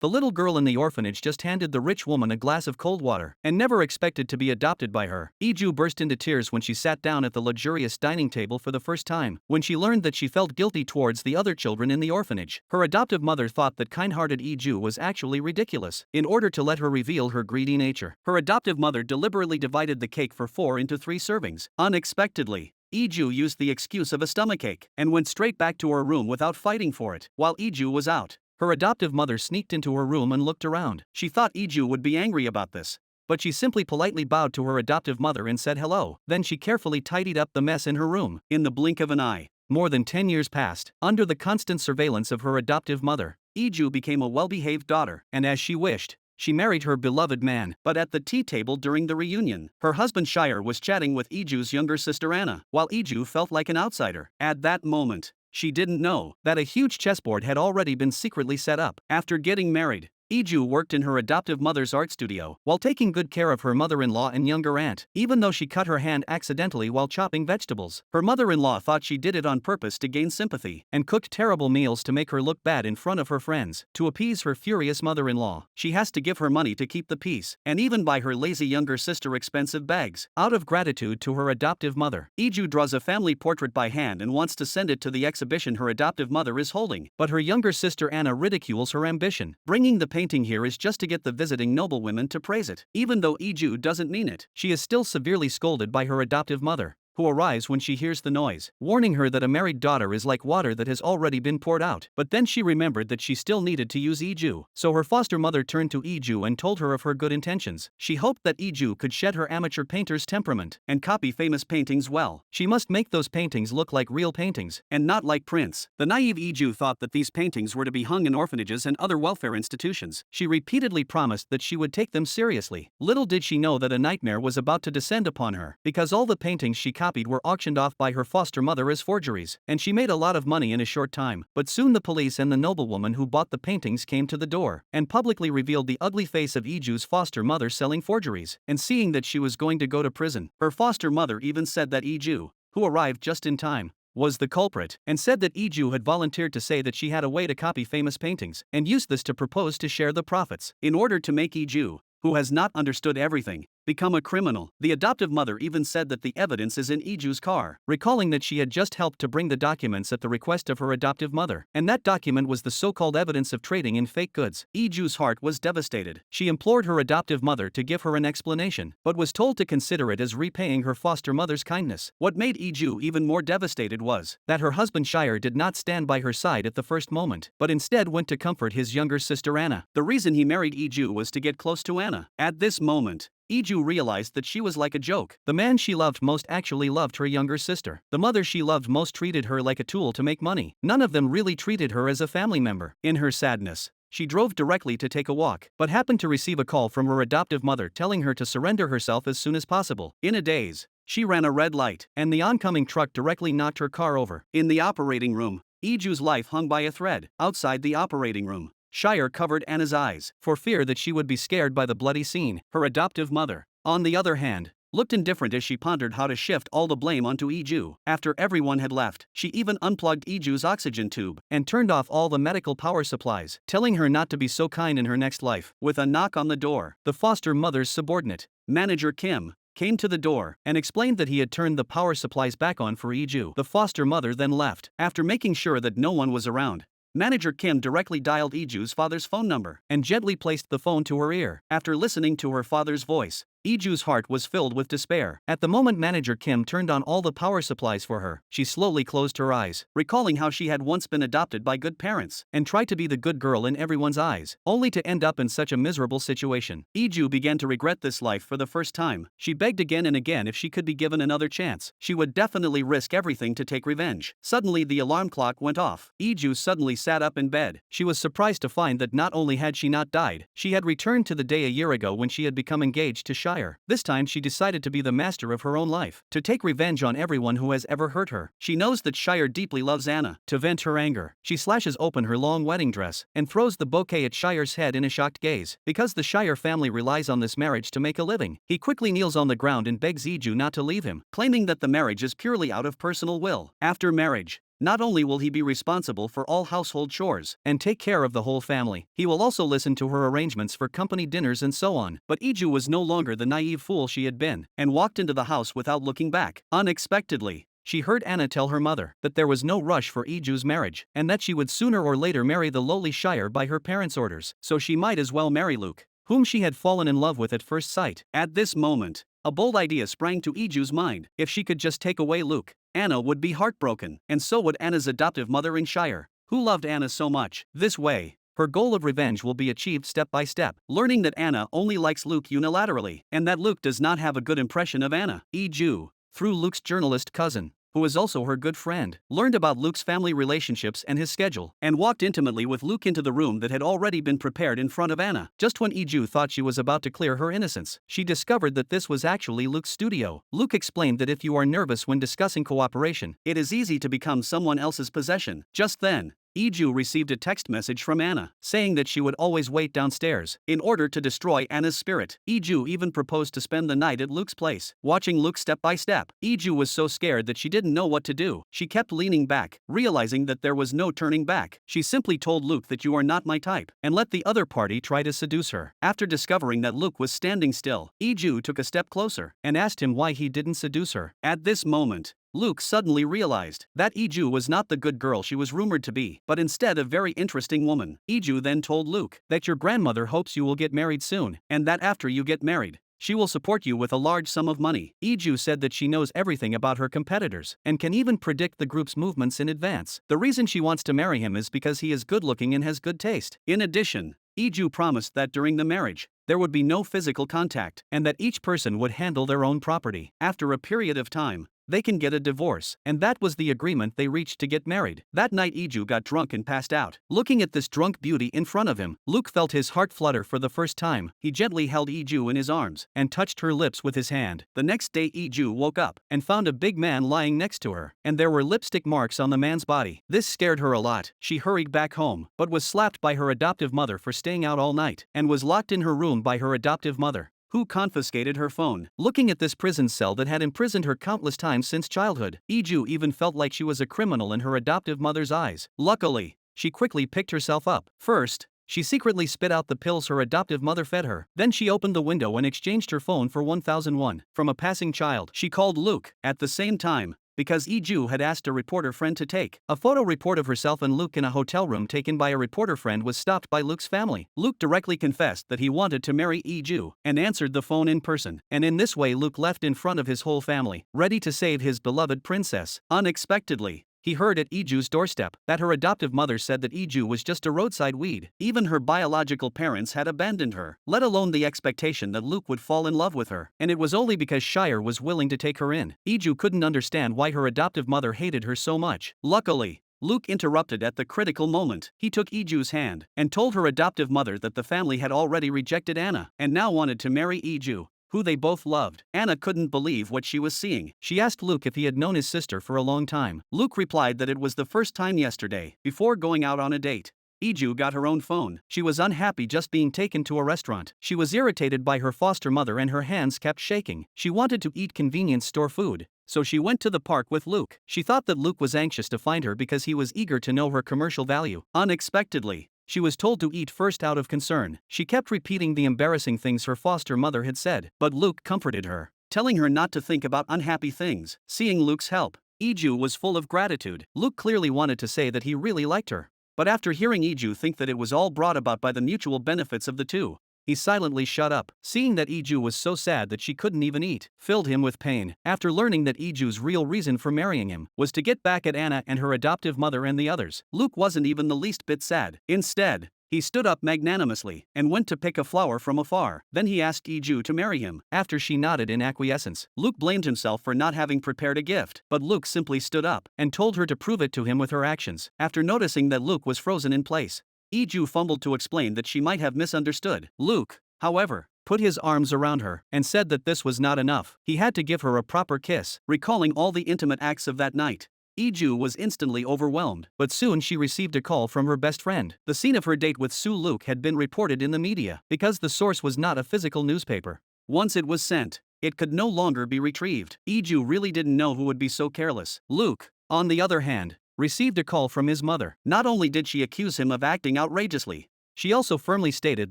The little girl in the orphanage just handed the rich woman a glass of cold water and never expected to be adopted by her. Iju burst into tears when she sat down at the luxurious dining table for the first time, when she learned that she felt guilty towards the other children in the orphanage. Her adoptive mother thought that kind-hearted Iju was actually ridiculous. In order to let her reveal her greedy nature, her adoptive mother deliberately divided the cake for 4 into 3 servings. Unexpectedly, Iju used the excuse of a stomachache and went straight back to her room without fighting for it. While Iju was out, her adoptive mother sneaked into her room and looked around. She thought Iju would be angry about this, but she simply politely bowed to her adoptive mother and said hello. Then she carefully tidied up the mess in her room. In the blink of an eye, more than 10 years passed. Under the constant surveillance of her adoptive mother, Iju became a well-behaved daughter, and as she wished, she married her beloved man. But at the tea table during the reunion, her husband Shire was chatting with Iju's younger sister Anna, while Iju felt like an outsider. At that moment, she didn't know that a huge chessboard had already been secretly set up. After getting married, Iju worked in her adoptive mother's art studio while taking good care of her mother-in-law and younger aunt, even though she cut her hand accidentally while chopping vegetables. Her mother-in-law thought she did it on purpose to gain sympathy and cooked terrible meals to make her look bad in front of her friends. To appease her furious mother-in-law, she has to give her money to keep the peace and even buy her lazy younger sister expensive bags. Out of gratitude to her adoptive mother, Iju draws a family portrait by hand and wants to send it to the exhibition her adoptive mother is holding. But her younger sister Anna ridicules her ambition, bringing the painting here is just to get the visiting noblewomen to praise it. Even though Iju doesn't mean it, she is still severely scolded by her adoptive mother, who arrives when she hears the noise, warning her that a married daughter is like water that has already been poured out. But then she remembered that she still needed to use Iju, so her foster mother turned to Iju and told her of her good intentions. She hoped that Iju could shed her amateur painter's temperament and copy famous paintings well. She must make those paintings look like real paintings, and not like prints. The naive Iju thought that these paintings were to be hung in orphanages and other welfare institutions. She repeatedly promised that she would take them seriously. Little did she know that a nightmare was about to descend upon her, because all the paintings she copied were auctioned off by her foster mother as forgeries, and she made a lot of money in a short time. But soon the police and the noblewoman who bought the paintings came to the door and publicly revealed the ugly face of Iju's foster mother selling forgeries. And seeing that she was going to go to prison, her foster mother even said that Iju, who arrived just in time, was the culprit, and said that Iju had volunteered to say that she had a way to copy famous paintings and used this to propose to share the profits. In order to make Iju, who has not understood everything, become a criminal, the adoptive mother even said that the evidence is in Iju's car, recalling that she had just helped to bring the documents at the request of her adoptive mother, and that document was the so-called evidence of trading in fake goods. Iju's heart was devastated. She implored her adoptive mother to give her an explanation, but was told to consider it as repaying her foster mother's kindness. What made Iju even more devastated was that her husband Shire did not stand by her side at the first moment, but instead went to comfort his younger sister Anna. The reason he married Iju was to get close to Anna. At this moment, Iju realized that she was like a joke. The man she loved most actually loved her younger sister. The mother she loved most treated her like a tool to make money. None of them really treated her as a family member. In her sadness, she drove directly to take a walk, but happened to receive a call from her adoptive mother telling her to surrender herself as soon as possible. In a daze, she ran a red light, and the oncoming truck directly knocked her car over. In the operating room, Iju's life hung by a thread. Outside the operating room, Shire covered Anna's eyes, for fear that she would be scared by the bloody scene. Her adoptive mother, on the other hand, looked indifferent as she pondered how to shift all the blame onto Iju. After everyone had left, she even unplugged Iju's oxygen tube and turned off all the medical power supplies, telling her not to be so kind in her next life. With a knock on the door, the foster mother's subordinate, Manager Kim, came to the door and explained that he had turned the power supplies back on for Iju. The foster mother then left. After making sure that no one was around, Manager Kim directly dialed Iju's father's phone number and gently placed the phone to her ear. After listening to her father's voice, Iju's heart was filled with despair. At the moment Manager Kim turned on all the power supplies for her, she slowly closed her eyes, recalling how she had once been adopted by good parents and tried to be the good girl in everyone's eyes, only to end up in such a miserable situation. Iju began to regret this life for the first time. She begged again and again if she could be given another chance. She would definitely risk everything to take revenge. Suddenly the alarm clock went off. Iju suddenly sat up in bed. She was surprised to find that not only had she not died, she had returned to the day a year ago when she had become engaged to Shire. This time she decided to be the master of her own life, to take revenge on everyone who has ever hurt her. She knows that Shire deeply loves Anna. To vent her anger, she slashes open her long wedding dress and throws the bouquet at Shire's head in a shocked gaze. Because the Shire family relies on this marriage to make a living, he quickly kneels on the ground and begs Iju not to leave him, claiming that the marriage is purely out of personal will. After marriage, Not only will he be responsible for all household chores and take care of the whole family, he will also listen to her arrangements for company dinners and so on. But Iju was no longer the naive fool she had been, and walked into the house without looking back. Unexpectedly, she heard Anna tell her mother that there was no rush for Iju's marriage, and that she would sooner or later marry the lowly Shire by her parents' orders, so she might as well marry Luke, whom she had fallen in love with at first sight. At this moment, a bold idea sprang to Iju's mind. If she could just take away Luke, Anna would be heartbroken, and so would Anna's adoptive mother in Shire, who loved Anna so much. This way, her goal of revenge will be achieved step by step. Learning that Anna only likes Luke unilaterally, and that Luke does not have a good impression of Anna, Iju, through Luke's journalist cousin, who is also her good friend, learned about Luke's family relationships and his schedule, and walked intimately with Luke into the room that had already been prepared in front of Anna. Just when Iju thought she was about to clear her innocence, she discovered that this was actually Luke's studio. Luke explained that if you are nervous when discussing cooperation, it is easy to become someone else's possession. Just then, Iju received a text message from Anna, saying that she would always wait downstairs in order to destroy Anna's spirit. Iju even proposed to spend the night at Luke's place. Watching Luke step by step, Iju was so scared that she didn't know what to do. She kept leaning back, realizing that there was no turning back. She simply told Luke that you are not my type, and let the other party try to seduce her. After discovering that Luke was standing still, Iju took a step closer and asked him why he didn't seduce her. At this moment, Luke suddenly realized that Iju was not the good girl she was rumored to be, but instead a very interesting woman. Iju then told Luke that your grandmother hopes you will get married soon, and that after you get married, she will support you with a large sum of money. Iju said that she knows everything about her competitors and can even predict the group's movements in advance. The reason she wants to marry him is because he is good looking and has good taste. In addition, Iju promised that during the marriage, there would be no physical contact, and that each person would handle their own property. After a period of time, they can get a divorce, and that was the agreement they reached to get married. That night Iju got drunk and passed out. Looking at this drunk beauty in front of him, Luke felt his heart flutter for the first time. He gently held Iju in his arms and touched her lips with his hand. The next day Iju woke up and found a big man lying next to her, and there were lipstick marks on the man's body. This scared her a lot. She hurried back home, but was slapped by her adoptive mother for staying out all night, and was locked in her room by her adoptive mother, who confiscated her phone. Looking at this prison cell that had imprisoned her countless times since childhood, Iju even felt like she was a criminal in her adoptive mother's eyes. Luckily, she quickly picked herself up. First, she secretly spit out the pills her adoptive mother fed her. Then she opened the window and exchanged her phone for 1001 from a passing child. She called Luke at the same time, because Iju had asked a reporter friend to take a photo report of herself and Luke in a hotel room taken by a reporter friend was stopped by Luke's family. Luke directly confessed that he wanted to marry Iju and answered the phone in person, and in this way Luke left in front of his whole family, ready to save his beloved princess. Unexpectedly, he heard at Iju's doorstep that her adoptive mother said that Iju was just a roadside weed. Even her biological parents had abandoned her, let alone the expectation that Luke would fall in love with her, and it was only because Shire was willing to take her in. Iju couldn't understand why her adoptive mother hated her so much. Luckily, Luke interrupted at the critical moment. He took Iju's hand and told her adoptive mother that the family had already rejected Anna and now wanted to marry Iju, who they both loved. Anna couldn't believe what she was seeing. She asked Luke if he had known his sister for a long time. Luke replied that it was the first time yesterday, before going out on a date. Iju got her own phone. She was unhappy just being taken to a restaurant. She was irritated by her foster mother and her hands kept shaking. She wanted to eat convenience store food, so she went to the park with Luke. She thought that Luke was anxious to find her because he was eager to know her commercial value. Unexpectedly, she was told to eat first out of concern. She kept repeating the embarrassing things her foster mother had said, but Luke comforted her, telling her not to think about unhappy things. Seeing Luke's help, Iju was full of gratitude. Luke clearly wanted to say that he really liked her, but after hearing Iju think that it was all brought about by the mutual benefits of the two, he silently shut up. Seeing that Iju was so sad that she couldn't even eat filled him with pain. After learning that Iju's real reason for marrying him was to get back at Anna and her adoptive mother and the others, Luke wasn't even the least bit sad. Instead, he stood up magnanimously and went to pick a flower from afar. Then he asked Iju to marry him. After she nodded in acquiescence, Luke blamed himself for not having prepared a gift, but Luke simply stood up and told her to prove it to him with her actions. After noticing that Luke was frozen in place, Iju fumbled to explain that she might have misunderstood. Luke, however, put his arms around her and said that this was not enough. He had to give her a proper kiss, recalling all the intimate acts of that night. Iju was instantly overwhelmed, but soon she received a call from her best friend. The scene of her date with Sue Luke had been reported in the media, because the source was not a physical newspaper. Once it was sent, it could no longer be retrieved. Iju really didn't know who would be so careless. Luke, on the other hand, received a call from his mother. Not only did she accuse him of acting outrageously, she also firmly stated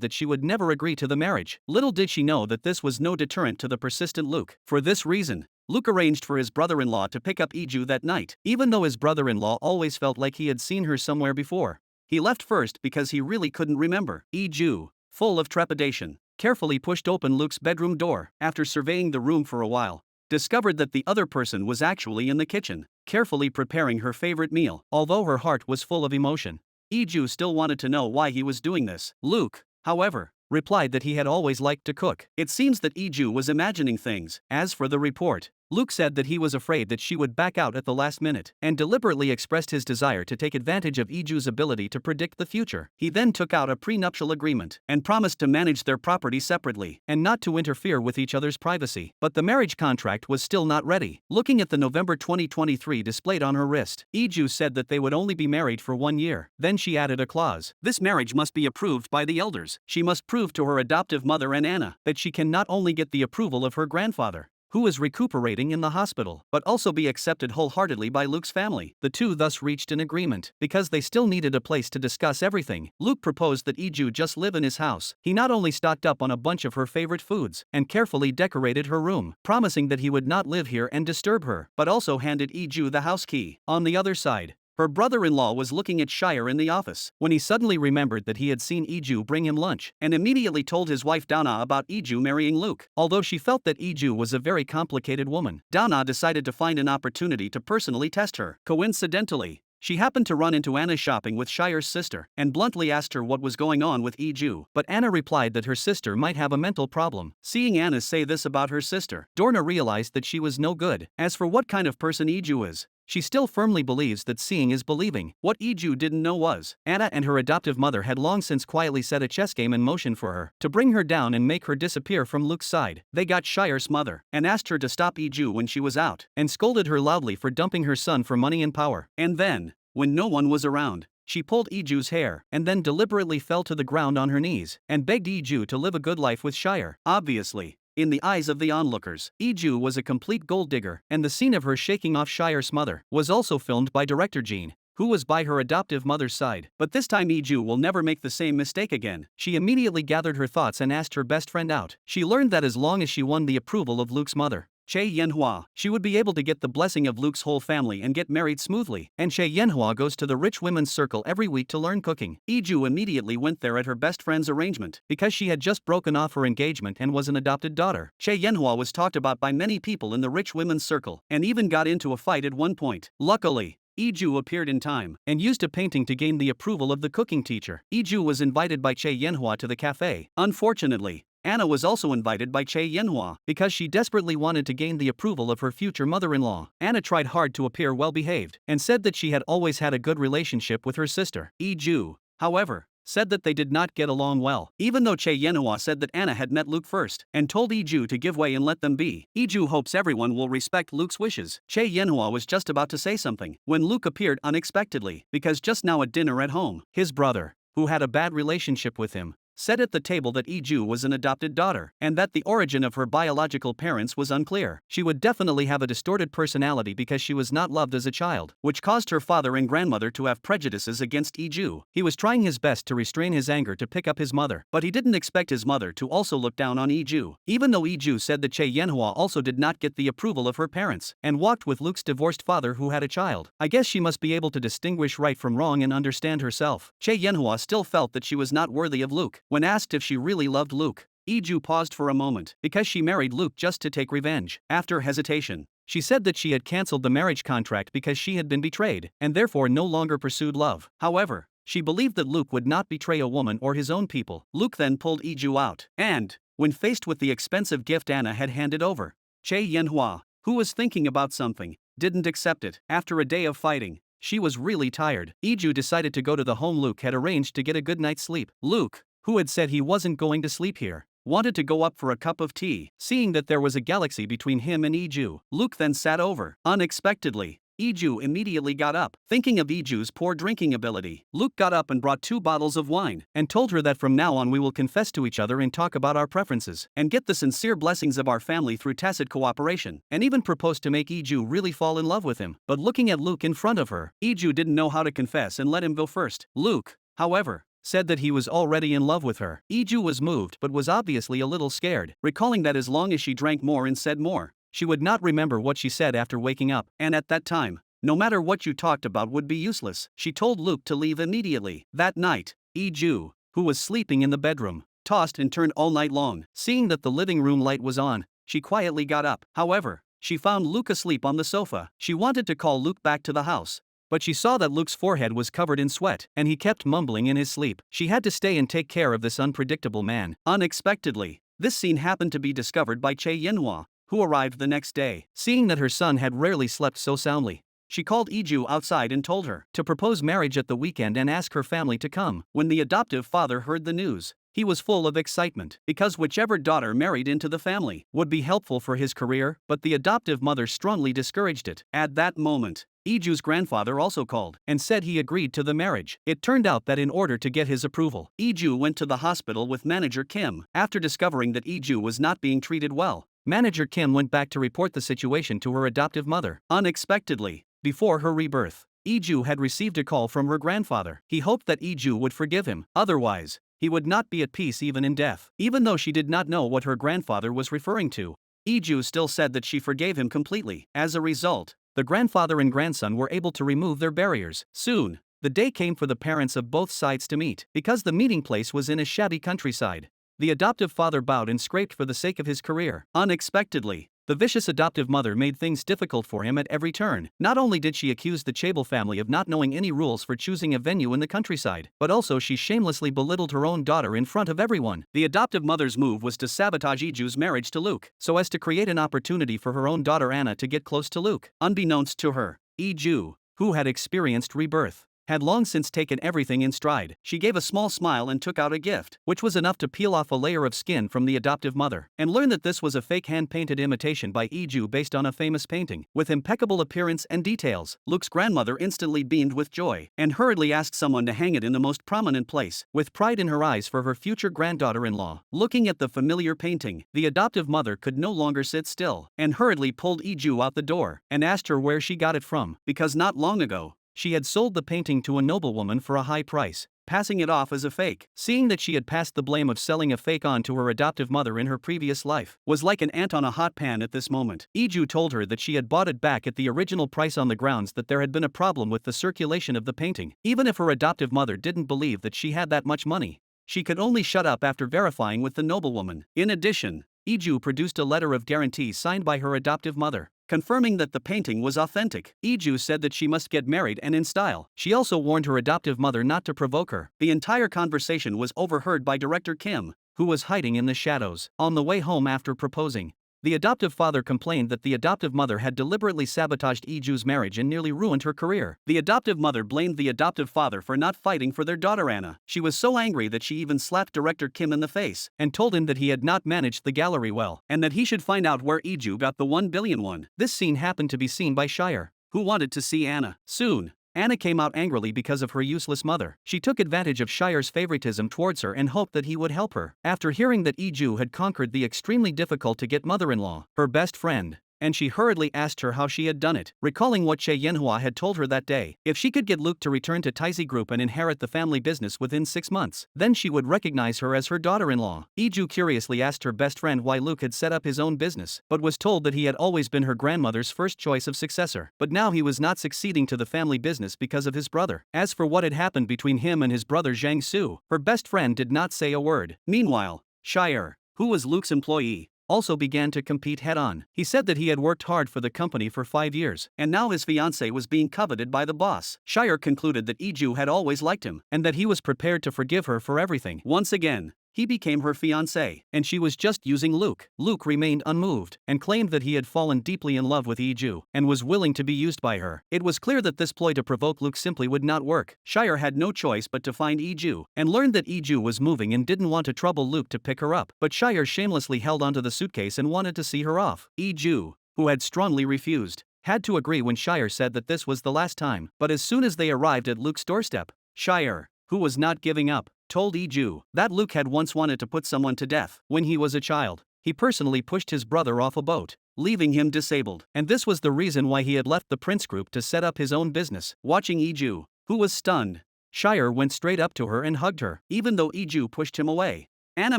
that she would never agree to the marriage. Little did she know that this was no deterrent to the persistent Luke. For this reason, Luke arranged for his brother-in-law to pick up Iju that night. Even though his brother-in-law always felt like he had seen her somewhere before, he left first because he really couldn't remember. Iju, full of trepidation, carefully pushed open Luke's bedroom door. After surveying the room for a while, discovered that the other person was actually in the kitchen, carefully preparing her favorite meal. Although her heart was full of emotion, Iju still wanted to know why he was doing this. Luke, however, replied that he had always liked to cook. It seems that Iju was imagining things. As for the report, Luke said that he was afraid that she would back out at the last minute, and deliberately expressed his desire to take advantage of Iju's ability to predict the future. He then took out a prenuptial agreement and promised to manage their property separately and not to interfere with each other's privacy. But the marriage contract was still not ready. Looking at the November 2023 displayed on her wrist, Iju said that they would only be married for 1 year. Then she added a clause: this marriage must be approved by the elders. She must prove to her adoptive mother and Anna that she can not only get the approval of her grandfather, who is recuperating in the hospital, but also be accepted wholeheartedly by Luke's family. The two thus reached an agreement. Because they still needed a place to discuss everything, Luke proposed that Iju just live in his house. He not only stocked up on a bunch of her favorite foods and carefully decorated her room, promising that he would not live here and disturb her, but also handed Iju the house key. On the other side, her brother-in-law was looking at Shire in the office when he suddenly remembered that he had seen Iju bring him lunch and immediately told his wife Dauna about Iju marrying Luke. Although she felt that Iju was a very complicated woman, Dauna decided to find an opportunity to personally test her. Coincidentally, she happened to run into Anna shopping with Shire's sister and bluntly asked her what was going on with Iju. But Anna replied that her sister might have a mental problem. Seeing Anna say this about her sister, Dorna realized that she was no good. As for what kind of person Iju is, she still firmly believes that seeing is believing. What Iju didn't know was, Anna and her adoptive mother had long since quietly set a chess game in motion for her, to bring her down and make her disappear from Luke's side. They got Shire's mother, and asked her to stop Iju when she was out, and scolded her loudly for dumping her son for money and power. And then, when no one was around, she pulled Iju's hair, and then deliberately fell to the ground on her knees, and begged Iju to live a good life with Shire. Obviously, in the eyes of the onlookers, Iju was a complete gold digger, and the scene of her shaking off Shire's mother was also filmed by director Jean, who was by her adoptive mother's side. But this time Iju will never make the same mistake again. She immediately gathered her thoughts and asked her best friend out. She learned that as long as she won the approval of Luke's mother, Che Yenhua, she would be able to get the blessing of Luke's whole family and get married smoothly. And Che Yenhua goes to the rich women's circle every week to learn cooking. Iju immediately went there at her best friend's arrangement because she had just broken off her engagement and was an adopted daughter. Che Yenhua was talked about by many people in the rich women's circle and even got into a fight at one point. Luckily, Iju appeared in time and used a painting to gain the approval of the cooking teacher. Iju was invited by Che Yenhua to the cafe. Unfortunately, Anna was also invited by Che Yenhua because she desperately wanted to gain the approval of her future mother-in-law. Anna tried hard to appear well-behaved and said that she had always had a good relationship with her sister. Iju, however, said that they did not get along well, even though Che Yenhua said that Anna had met Luke first and told Iju to give way and let them be. Iju hopes everyone will respect Luke's wishes. Che Yenhua was just about to say something when Luke appeared unexpectedly because just now at dinner at home, his brother, who had a bad relationship with him, said at the table that Iju was an adopted daughter, and that the origin of her biological parents was unclear. She would definitely have a distorted personality because she was not loved as a child, which caused her father and grandmother to have prejudices against Iju. He was trying his best to restrain his anger to pick up his mother, but he didn't expect his mother to also look down on Iju. Even though Iju said that Che Yenhua also did not get the approval of her parents, and walked with Luke's divorced father who had a child, I guess she must be able to distinguish right from wrong and understand herself. Che Yenhua still felt that she was not worthy of Luke. When asked if she really loved Luke, Iju paused for a moment because she married Luke just to take revenge. After hesitation, she said that she had cancelled the marriage contract because she had been betrayed and therefore no longer pursued love. However, she believed that Luke would not betray a woman or his own people. Luke then pulled Iju out, and, when faced with the expensive gift Anna had handed over, Che Yenhua, who was thinking about something, didn't accept it. After a day of fighting, she was really tired. Iju decided to go to the home Luke had arranged to get a good night's sleep. Luke, who had said he wasn't going to sleep here, wanted to go up for a cup of tea. Seeing that there was a galaxy between him and Iju, Luke then sat over. Unexpectedly, Iju immediately got up. Thinking of Iju's poor drinking ability, Luke got up and brought 2 bottles of wine, and told her that from now on we will confess to each other and talk about our preferences, and get the sincere blessings of our family through tacit cooperation, and even proposed to make Iju really fall in love with him. But looking at Luke in front of her, Iju didn't know how to confess and let him go first. Luke, however, said that he was already in love with her. Iju was moved but was obviously a little scared, recalling that as long as she drank more and said more, she would not remember what she said after waking up, and at that time, no matter what you talked about would be useless. She told Luke to leave immediately. That night, Iju, who was sleeping in the bedroom, tossed and turned all night long. Seeing that the living room light was on, she quietly got up. However, she found Luke asleep on the sofa. She wanted to call Luke back to the house, but she saw that Luke's forehead was covered in sweat, and he kept mumbling in his sleep. She had to stay and take care of this unpredictable man. Unexpectedly, this scene happened to be discovered by Che Yinhua, who arrived the next day. Seeing that her son had rarely slept so soundly, she called Iju outside and told her to propose marriage at the weekend and ask her family to come. When the adoptive father heard the news, he was full of excitement, because whichever daughter married into the family would be helpful for his career, but the adoptive mother strongly discouraged it. At that moment, Iju's grandfather also called and said he agreed to the marriage. It turned out that in order to get his approval, Iju went to the hospital with manager Kim. After discovering that Iju was not being treated well, Manager Kim went back to report the situation to her adoptive mother. Unexpectedly, before her rebirth, Iju had received a call from her grandfather. He hoped that Iju would forgive him, otherwise, he would not be at peace even in death. Even though she did not know what her grandfather was referring to, Iju still said that she forgave him completely. As a result, the grandfather and grandson were able to remove their barriers. Soon, the day came for the parents of both sides to meet. Because the meeting place was in a shabby countryside, the adoptive father bowed and scraped for the sake of his career. Unexpectedly, the vicious adoptive mother made things difficult for him at every turn. Not only did she accuse the Chable family of not knowing any rules for choosing a venue in the countryside, but also she shamelessly belittled her own daughter in front of everyone. The adoptive mother's move was to sabotage Iju's marriage to Luke, so as to create an opportunity for her own daughter Anna to get close to Luke. Unbeknownst to her, Iju, who had experienced rebirth, had long since taken everything in stride. She gave a small smile and took out a gift, which was enough to peel off a layer of skin from the adoptive mother, and learn that this was a fake hand-painted imitation by Iju based on a famous painting. With impeccable appearance and details, Luke's grandmother instantly beamed with joy, and hurriedly asked someone to hang it in the most prominent place, with pride in her eyes for her future granddaughter-in-law. Looking at the familiar painting, the adoptive mother could no longer sit still, and hurriedly pulled Iju out the door, and asked her where she got it from, because not long ago, she had sold the painting to a noblewoman for a high price, passing it off as a fake. Seeing that she had passed the blame of selling a fake on to her adoptive mother in her previous life, was like an ant on a hot pan at this moment. Iju told her that she had bought it back at the original price on the grounds that there had been a problem with the circulation of the painting. Even if her adoptive mother didn't believe that she had that much money, she could only shut up after verifying with the noblewoman. In addition, Iju produced a letter of guarantee signed by her adoptive mother, confirming that the painting was authentic. Iju said that she must get married and in style. She also warned her adoptive mother not to provoke her. The entire conversation was overheard by director Kim, who was hiding in the shadows. On the way home after proposing, the adoptive father complained that the adoptive mother had deliberately sabotaged Iju's marriage and nearly ruined her career. The adoptive mother blamed the adoptive father for not fighting for their daughter Anna. She was so angry that she even slapped director Kim in the face, and told him that he had not managed the gallery well, and that he should find out where Iju got the 1 billion won. This scene happened to be seen by Shire, who wanted to see Anna. Soon, Anna came out angrily because of her useless mother. She took advantage of Shire's favoritism towards her and hoped that he would help her. After hearing that Iju had conquered the extremely difficult-to-get mother-in-law, her best friend, and she hurriedly asked her how she had done it, recalling what Che Yinhua had told her that day. If she could get Luke to return to Taizi Group and inherit the family business within 6 months, then she would recognize her as her daughter-in-law. Iju curiously asked her best friend why Luke had set up his own business, but was told that he had always been her grandmother's first choice of successor. But now he was not succeeding to the family business because of his brother. As for what had happened between him and his brother Zhang Su, her best friend did not say a word. Meanwhile, Shire, who was Luke's employee, also began to compete head-on. He said that he had worked hard for the company for 5 years, and now his fiancée was being coveted by the boss. Shire concluded that Iju had always liked him, and that he was prepared to forgive her for everything. Once again, he became her fiancé, and she was just using Luke. Luke remained unmoved, and claimed that he had fallen deeply in love with Iju, and was willing to be used by her. It was clear that this ploy to provoke Luke simply would not work. Shire had no choice but to find Iju, and learned that Iju was moving and didn't want to trouble Luke to pick her up. But Shire shamelessly held onto the suitcase and wanted to see her off. Iju, who had strongly refused, had to agree when Shire said that this was the last time. But as soon as they arrived at Luke's doorstep, Shire, who was not giving up, told Iju that Luke had once wanted to put someone to death when he was a child. He personally pushed his brother off a boat, leaving him disabled. And this was the reason why he had left the Prince Group to set up his own business. Watching Iju, who was stunned, Shire went straight up to her and hugged her, even though Iju pushed him away. Anna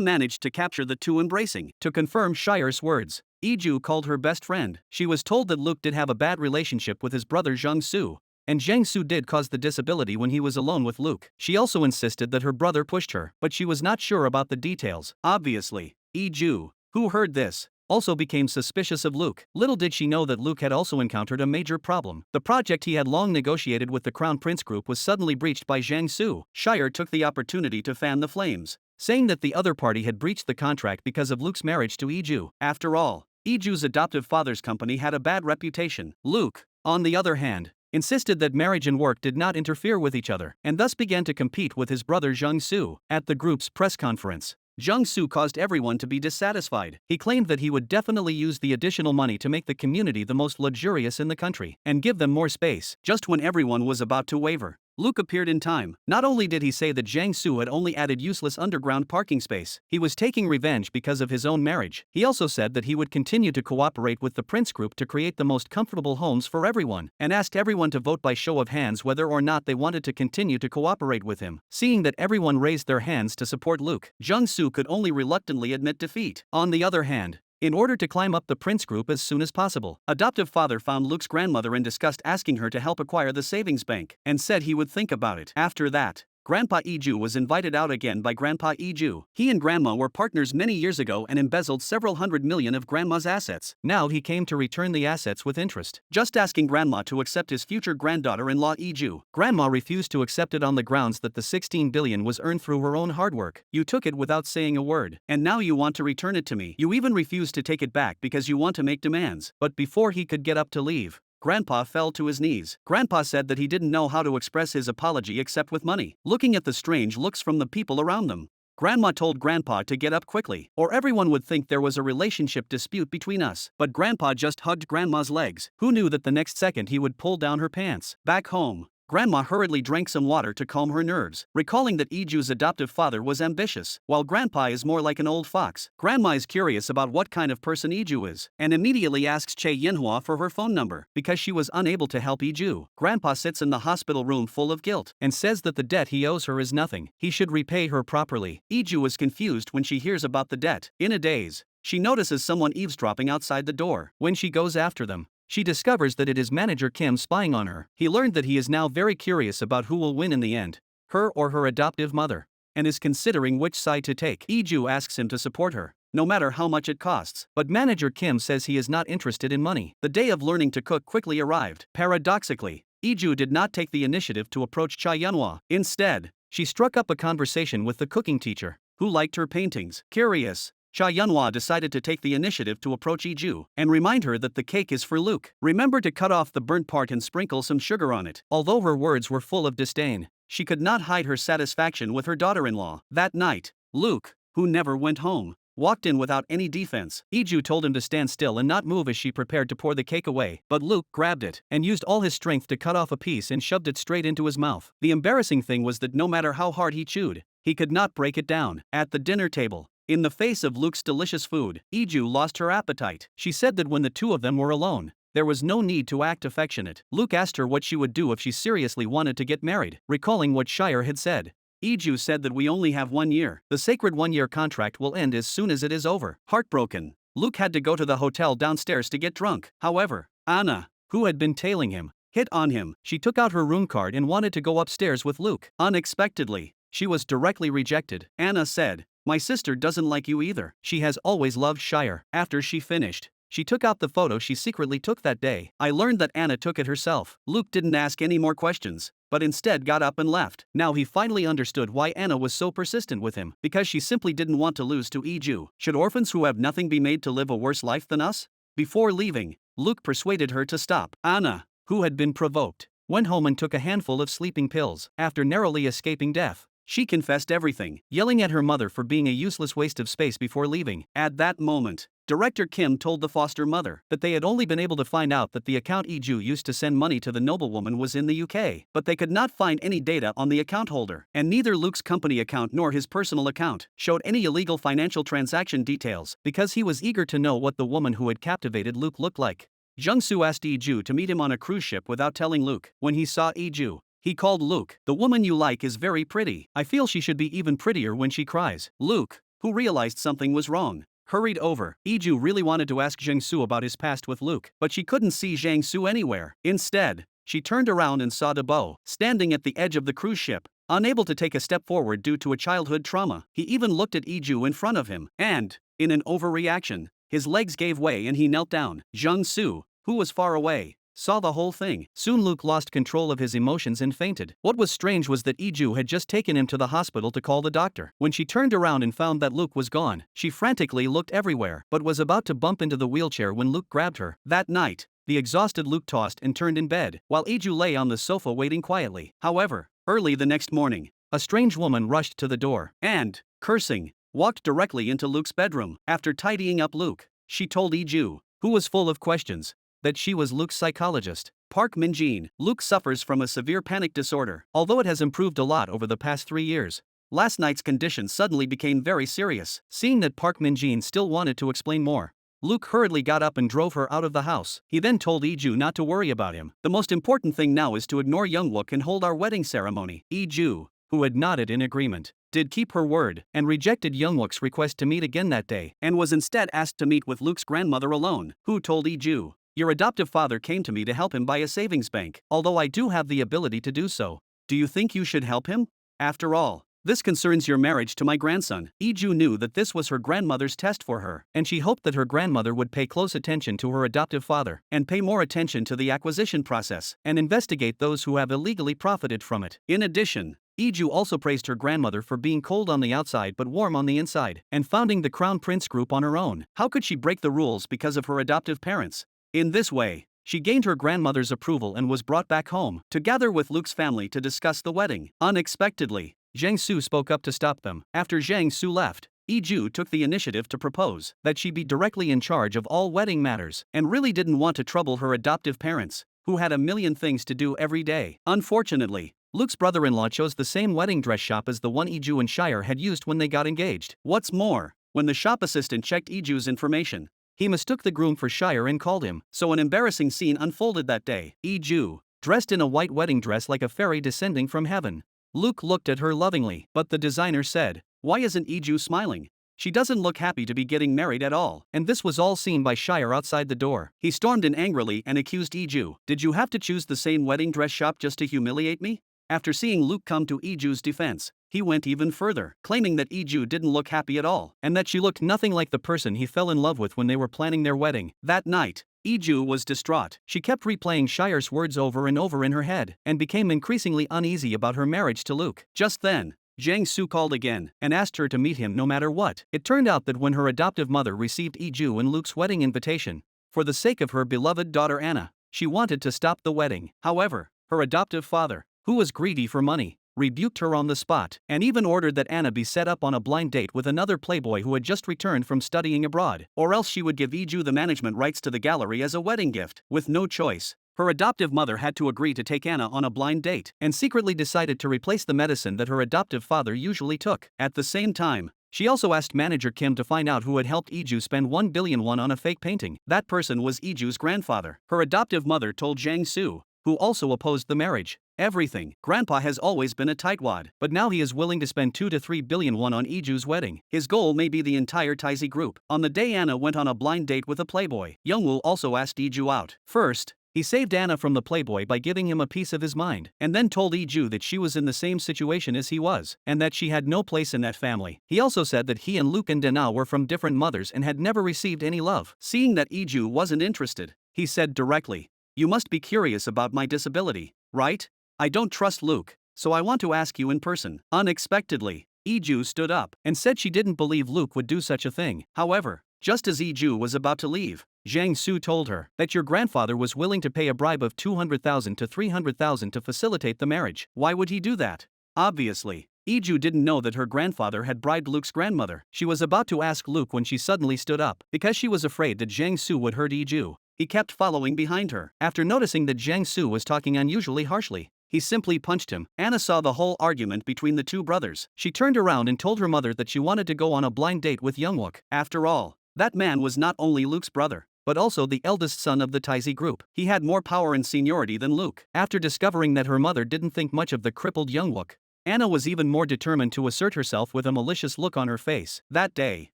managed to capture the two embracing. To confirm Shire's words, Iju called her best friend. She was told that Luke did have a bad relationship with his brother Zhang Su, and Zhang Su did cause the disability when he was alone with Luke. She also insisted that her brother pushed her, but she was not sure about the details. Obviously, Iju, who heard this, also became suspicious of Luke. Little did she know that Luke had also encountered a major problem. The project he had long negotiated with the Crown Prince Group was suddenly breached by Zhang Su. Shire took the opportunity to fan the flames, saying that the other party had breached the contract because of Luke's marriage to Iju. After all, Iju's adoptive father's company had a bad reputation. Luke, on the other hand, insisted that marriage and work did not interfere with each other, and thus began to compete with his brother Zhang Su. At the group's press conference, Zhang Su caused everyone to be dissatisfied. He claimed that he would definitely use the additional money to make the community the most luxurious in the country, and give them more space. Just when everyone was about to waver, Luke appeared in time. Not only did he say that Zhang Su had only added useless underground parking space, he was taking revenge because of his own marriage. He also said that he would continue to cooperate with the Prince Group to create the most comfortable homes for everyone, and asked everyone to vote by show of hands whether or not they wanted to continue to cooperate with him. Seeing that everyone raised their hands to support Luke, Zhang Su could only reluctantly admit defeat. On the other hand, in order to climb up the Prince Group as soon as possible, adoptive father found Luke's grandmother and discussed asking her to help acquire the savings bank, and said he would think about it. After that, Grandpa Iju was invited out again by Grandpa Iju. He and Grandma were partners many years ago and embezzled several $100 million of Grandma's assets. Now he came to return the assets with interest, just asking Grandma to accept his future granddaughter-in-law Iju. Grandma refused to accept it on the grounds that the $16 billion was earned through her own hard work. You took it without saying a word, and now you want to return it to me. You even refused to take it back because you want to make demands. But before he could get up to leave, Grandpa fell to his knees. Grandpa said that he didn't know how to express his apology except with money. Looking at the strange looks from the people around them, Grandma told Grandpa to get up quickly, or everyone would think there was a relationship dispute between us. But Grandpa just hugged Grandma's legs. Who knew that the next second he would pull down her pants? Back home, Grandma hurriedly drank some water to calm her nerves, recalling that Iju's adoptive father was ambitious, while Grandpa is more like an old fox. Grandma is curious about what kind of person Iju is, and immediately asks Che Yinhua for her phone number, because she was unable to help Iju. Grandpa sits in the hospital room full of guilt, and says that the debt he owes her is nothing. He should repay her properly. Iju is confused when she hears about the debt. In a daze, she notices someone eavesdropping outside the door. When she goes after them, she discovers that it is manager Kim spying on her. He learned that he is now very curious about who will win in the end, her or her adoptive mother, and is considering which side to take. Iju asks him to support her, no matter how much it costs. But manager Kim says he is not interested in money. The day of learning to cook quickly arrived. Paradoxically, Iju did not take the initiative to approach Cha Yunhua. Instead, she struck up a conversation with the cooking teacher, who liked her paintings. Curious, Cha Yunhua decided to take the initiative to approach Iju and remind her that the cake is for Luke. Remember to cut off the burnt part and sprinkle some sugar on it. Although her words were full of disdain, she could not hide her satisfaction with her daughter-in-law. That night, Luke, who never went home, walked in without any defense. Iju told him to stand still and not move as she prepared to pour the cake away, but Luke grabbed it and used all his strength to cut off a piece and shoved it straight into his mouth. The embarrassing thing was that no matter how hard he chewed, he could not break it down. At the dinner table, in the face of Luke's delicious food, Iju lost her appetite. She said that when the two of them were alone, there was no need to act affectionate. Luke asked her what she would do if she seriously wanted to get married, recalling what Shire had said. Iju said that we only have 1 year. The sacred 1-year contract will end as soon as it is over. Heartbroken, Luke had to go to the hotel downstairs to get drunk. However, Anna, who had been tailing him, hit on him. She took out her room card and wanted to go upstairs with Luke. Unexpectedly, she was directly rejected. Anna said, "My sister doesn't like you either. She has always loved Shire." After she finished, she took out the photo she secretly took that day. I learned that Anna took it herself. Luke didn't ask any more questions, but instead got up and left. Now he finally understood why Anna was so persistent with him, because she simply didn't want to lose to Iju. Should orphans who have nothing be made to live a worse life than us? Before leaving, Luke persuaded her to stop. Anna, who had been provoked, went home and took a handful of sleeping pills. After narrowly escaping death, she confessed everything, yelling at her mother for being a useless waste of space before leaving. At that moment, Director Kim told the foster mother that they had only been able to find out that the account Iju used to send money to the noblewoman was in the UK, but they could not find any data on the account holder, and neither Luke's company account nor his personal account showed any illegal financial transaction details because he was eager to know what the woman who had captivated Luke looked like. Jung-soo asked Iju to meet him on a cruise ship without telling Luke. When he saw Iju, he called Luke, "The woman you like is very pretty. I feel she should be even prettier when she cries." Luke, who realized something was wrong, hurried over. Iju really wanted to ask Jung-soo about his past with Luke, but she couldn't see Jang-soo anywhere. Instead, she turned around and saw Debo, standing at the edge of the cruise ship, unable to take a step forward due to a childhood trauma. He even looked at Iju in front of him, and, in an overreaction, his legs gave way and he knelt down. Jung-soo, who was far away, saw the whole thing. Soon Luke lost control of his emotions and fainted. What was strange was that Iju had just taken him to the hospital to call the doctor. When she turned around and found that Luke was gone, she frantically looked everywhere, but was about to bump into the wheelchair when Luke grabbed her. That night, the exhausted Luke tossed and turned in bed, while Iju lay on the sofa waiting quietly. However, early the next morning, a strange woman rushed to the door and, cursing, walked directly into Luke's bedroom. After tidying up Luke, she told Iju, who was full of questions, that she was Luke's psychologist. Park Min-jin. Luke suffers from a severe panic disorder. Although it has improved a lot over the past 3 years, last night's condition suddenly became very serious. Seeing that Park Min-jin still wanted to explain more, Luke hurriedly got up and drove her out of the house. He then told Iju not to worry about him. "The most important thing now is to ignore Youngwook and hold our wedding ceremony." Iju, who had nodded in agreement, did keep her word and rejected Youngwook's request to meet again that day, and was instead asked to meet with Luke's grandmother alone, who told Iju, "Your adoptive father came to me to help him buy a savings bank. Although I do have the ability to do so, do you think you should help him? After all, this concerns your marriage to my grandson." Iju knew that this was her grandmother's test for her, and she hoped that her grandmother would pay close attention to her adoptive father, and pay more attention to the acquisition process, and investigate those who have illegally profited from it. In addition, Iju also praised her grandmother for being cold on the outside but warm on the inside, and founding the Crown Prince Group on her own. How could she break the rules because of her adoptive parents? In this way, she gained her grandmother's approval and was brought back home to gather with Luke's family to discuss the wedding. Unexpectedly, Jang-soo spoke up to stop them. After Jang-soo left, Iju took the initiative to propose that she be directly in charge of all wedding matters, and really didn't want to trouble her adoptive parents, who had a million things to do every day. Unfortunately, Luke's brother-in-law chose the same wedding dress shop as the one Iju and Shire had used when they got engaged. What's more, when the shop assistant checked Iju's information, he mistook the groom for Shire and called him. So an embarrassing scene unfolded that day. Iju, dressed in a white wedding dress like a fairy descending from heaven. Luke looked at her lovingly, but the designer said, "Why isn't Iju smiling? She doesn't look happy to be getting married at all." And this was all seen by Shire outside the door. He stormed in angrily and accused Iju. "Did you have to choose the same wedding dress shop just to humiliate me?" After seeing Luke come to Iju's defense, he went even further, claiming that Iju didn't look happy at all, and that she looked nothing like the person he fell in love with when they were planning their wedding. That night, Iju was distraught. She kept replaying Shire's words over and over in her head, and became increasingly uneasy about her marriage to Luke. Just then, Jang-soo called again, and asked her to meet him no matter what. It turned out that when her adoptive mother received Iju and Luke's wedding invitation, for the sake of her beloved daughter Anna, she wanted to stop the wedding. However, her adoptive father, who was greedy for money, rebuked her on the spot, and even ordered that Anna be set up on a blind date with another playboy who had just returned from studying abroad, or else she would give Iju the management rights to the gallery as a wedding gift. With no choice, her adoptive mother had to agree to take Anna on a blind date, and secretly decided to replace the medicine that her adoptive father usually took. At the same time, she also asked manager Kim to find out who had helped Iju spend 1 billion won on a fake painting. That person was Iju's grandfather. Her adoptive mother told Jang-soo, who also opposed the marriage, "Everything. Grandpa has always been a tightwad, but now he is willing to spend 2 to 3 billion won on Iju's wedding. His goal may be the entire Taisi group." On the day Anna went on a blind date with a playboy, Youngwoo also asked Iju out. First, he saved Anna from the playboy by giving him a piece of his mind, and then told Iju that she was in the same situation as he was, and that she had no place in that family. He also said that he and Luke and Dana were from different mothers and had never received any love. Seeing that Iju wasn't interested, he said directly, "You must be curious about my disability, right? I don't trust Luke, so I want to ask you in person." Unexpectedly, Iju stood up and said she didn't believe Luke would do such a thing. However, just as Iju was about to leave, Jang-soo told her that your grandfather was willing to pay a bribe of 200,000 to 300,000 to facilitate the marriage. Why would he do that? Obviously, Iju didn't know that her grandfather had bribed Luke's grandmother. She was about to ask Luke when she suddenly stood up. Because she was afraid that Jiang Su would hurt Iju, he kept following behind her. After noticing that Jiang Su was talking unusually harshly, he simply punched him. Anna saw the whole argument between the two brothers. She turned around and told her mother that she wanted to go on a blind date with Youngwook. After all, that man was not only Luke's brother, but also the eldest son of the Taizi group. He had more power and seniority than Luke. After discovering that her mother didn't think much of the crippled Youngwook, Anna was even more determined to assert herself with a malicious look on her face. That day,